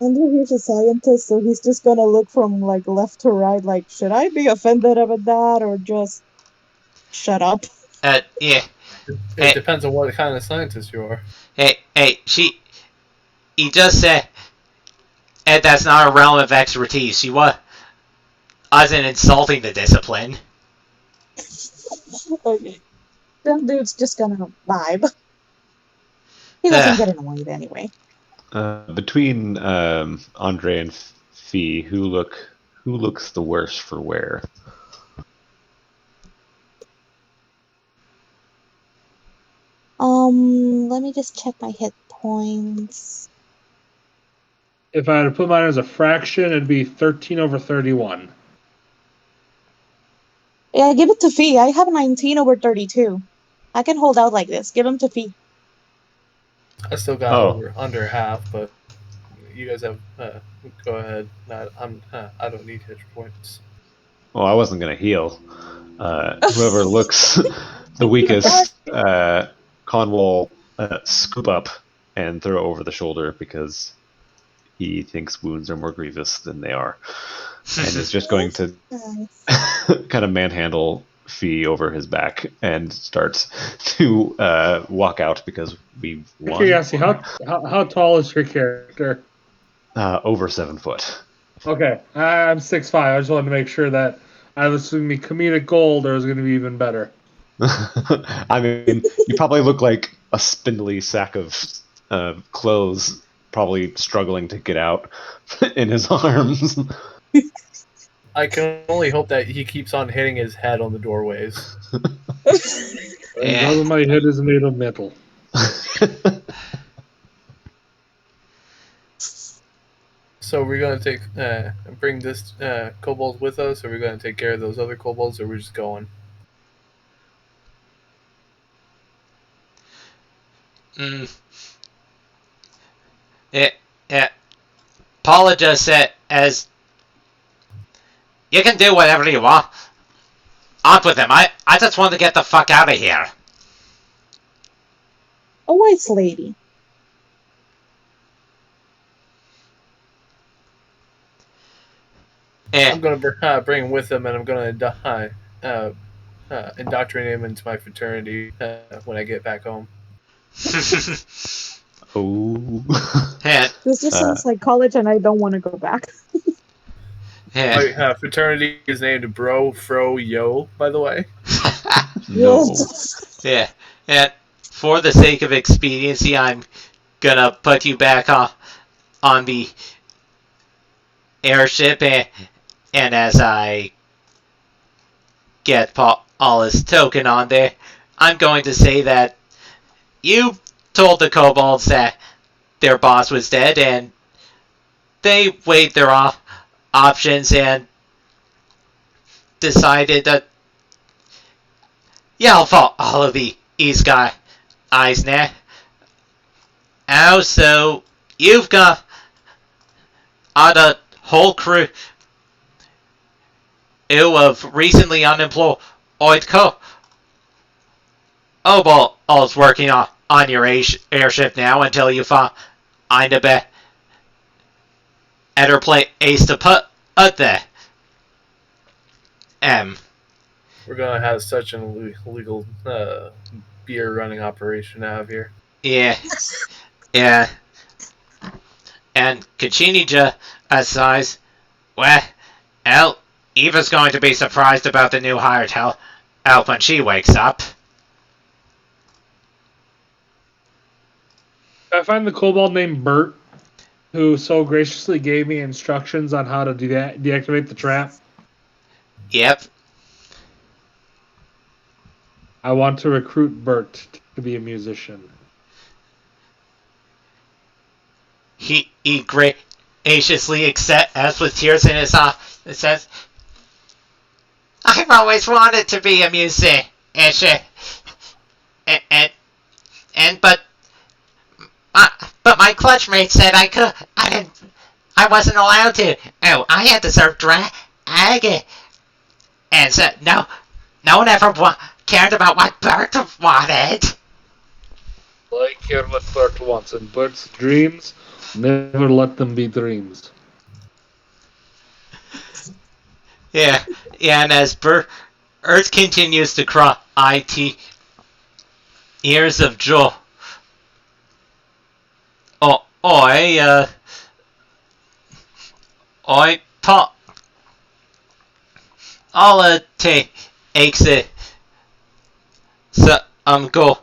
Andrew here's a scientist, so he's just gonna look from like left to right, like, should I be offended about that or just shut up? Yeah. It depends on what kind of scientist you are. He just said that's not a realm of expertise. She wasn't insulting the discipline. Okay. That dude's just gonna vibe. He doesn't get annoyed anyway. Between Andre and Fee, who looks the worse for wear? Let me just check my hit points. If I had to put mine as a fraction, it'd be 13 over 31. Yeah, give it to Fee. I have 19 over 32. I can hold out like this. Give him to Fee. I still got under half, but you guys have go ahead. I don't need hit points. Well, I wasn't gonna heal. Whoever looks the weakest, Con will scoop up and throw over the shoulder because he thinks wounds are more grievous than they are, and is just going to kind of manhandle fee over his back and starts to walk out because we've won. Curiosity, how tall is your character? Over 7 foot. Okay, I'm 6'5". I just wanted to make sure that I was assuming comedic gold or was going to be even better. I mean, you probably look like a spindly sack of clothes, probably struggling to get out in his arms. I can only hope that he keeps on hitting his head on the doorways. Yeah. None of my head is made of metal. So we're going to take bring this kobold with us, or we're going to take care of those other kobolds, or we're just going? Yeah. Paula just said, as you can do whatever you want. On with him. I just want to get the fuck out of here. A wise lady. I'm going to bring him with him, and I'm going to indoctrinate him into my fraternity when I get back home. Oh. This just sounds like college, and I don't want to go back. My fraternity is named Bro Fro Yo, by the way. No. Yeah. And for the sake of expediency, I'm gonna put you back on the airship, and as I get Paula's token on there, I'm going to say that you told the kobolds that their boss was dead, and they weighed their options and decided that, yeah, I'll follow these guys now. Also, you've got a whole crew of recently unemployed kobolds working on your airship now until you find a better place to put there. We're going to have such an illegal beer running operation out of here. Yeah. And Kachini just sighs, well, Eva's going to be surprised about the new hired help when she wakes up. I find the kobold named Bert, who so graciously gave me instructions on how to deactivate the trap. Yep. I want to recruit Bert to be a musician. He graciously accepts with tears in his eyes and says, I've always wanted to be a musician. But my clutchmate said I could. I wasn't allowed to. Oh, I had to serve dragon. And so no one ever cared about what Bert wanted. I care what Bert wants, and Bert's dreams, never let them be dreams. Yeah, and as Earth continues to cry, ears of joy. I pop. I'll takes it. So go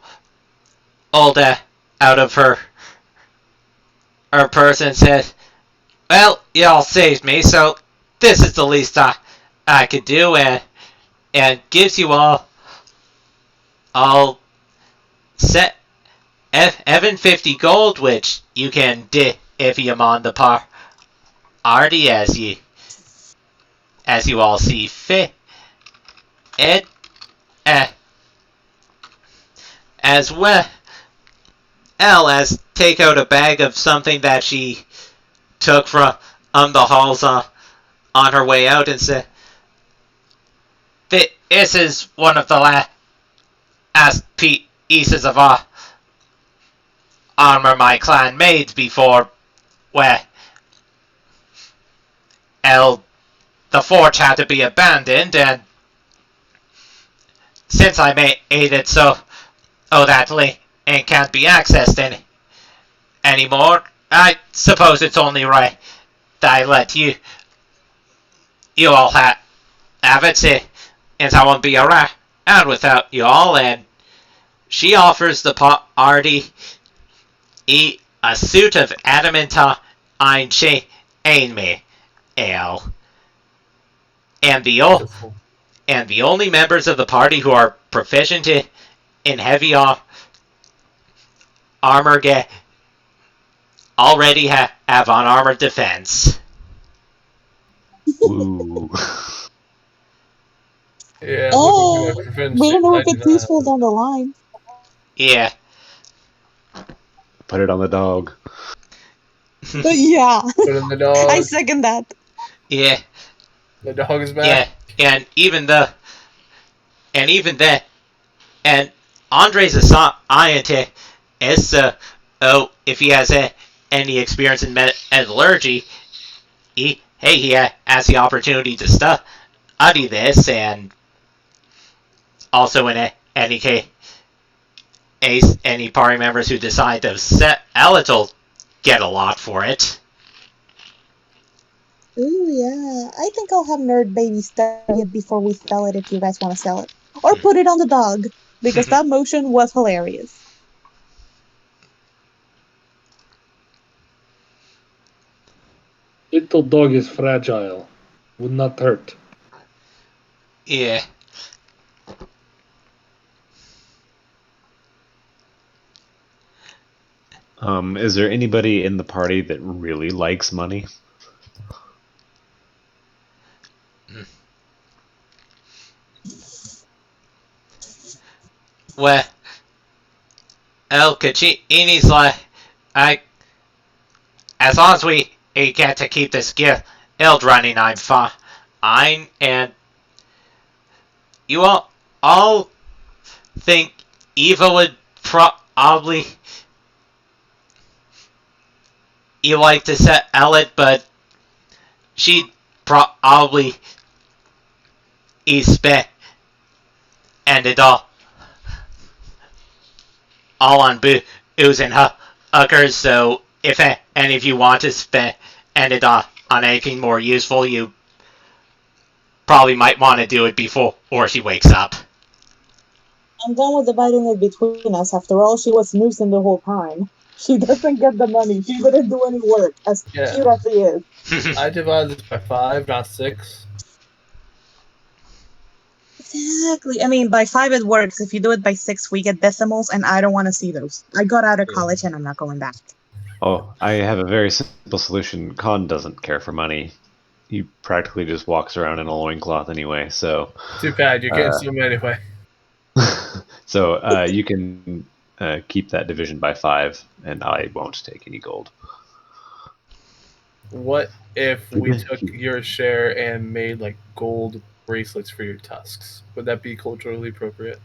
all that out of her purse and says, well, y'all saved me, so this is the least I could do, and gives you all set Evan 50 gold, which you can dip if you on the party as you all see fit. And as well as take out a bag of something that she took from the halls on her way out and say, this is one of the last pieces of armor my clan made before the forge had to be abandoned, and since I made it so that link and can't be accessed anymore, I suppose it's only right that I let you all have it, since I won't be around without you all. And she offers the party a suit of adamantine chain mail, and Wonderful. the only members of the party who are proficient in heavy armor already have unarmored defense. Ooh. Yeah, I'm looking Oh, at my friend we don't shit. know I if do it's not have useful that. down the line. Yeah. Put it on the dog. But yeah, Put in the I dog. second that. Yeah. The dog is Yeah. back. And even then, and Andre's a scientist, so if he has any experience in metallurgy, he has the opportunity to study this. And also in any case, any party members who decide to sell it will get a lot for it. Ooh, yeah. I think I'll have Nerd Baby study it before we sell it if you guys want to sell it. Or put it on the dog, because that motion was hilarious. Little dog is fragile. Would not hurt. Yeah. Is there anybody in the party that really likes money? Well, El Cacini's like, as long as we get to keep this guild running, I'm fine. And you all think Eva would probably like to sell it, but she'd probably spend it all on booze and hookers. So if any of you want to spend it on anything more useful, you probably might want to do it before she wakes up. I'm done with dividing it between us. After all, she was snoozing the whole time. She doesn't get the money. She didn't do any work, as Yeah. cute as she is. I divided this by 5, not 6. Exactly. I mean, by 5 it works. If you do it by 6, we get decimals, and I don't want to see those. I got out of college, and I'm not going back. Oh, I have a very simple solution. Khan doesn't care for money. He practically just walks around in a loincloth anyway, so Too bad. You can't see him anyway. so you can keep that division by 5, and I won't take any gold. What if we took your share and made like gold bracelets for your tusks? Would that be culturally appropriate?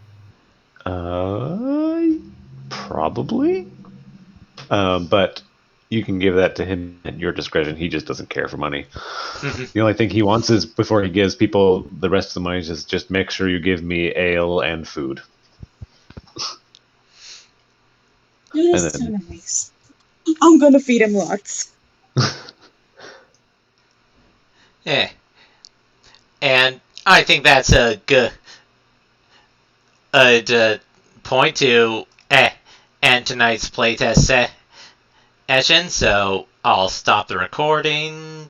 Probably. But you can give that to him at your discretion. He just doesn't care for money. The only thing he wants is, before he gives people the rest of the money, is just make sure you give me ale and food. You're And so then- nice. I'm gonna feed him lots. Yeah. And I think that's a good point to end tonight's playtest session. So I'll stop the recording.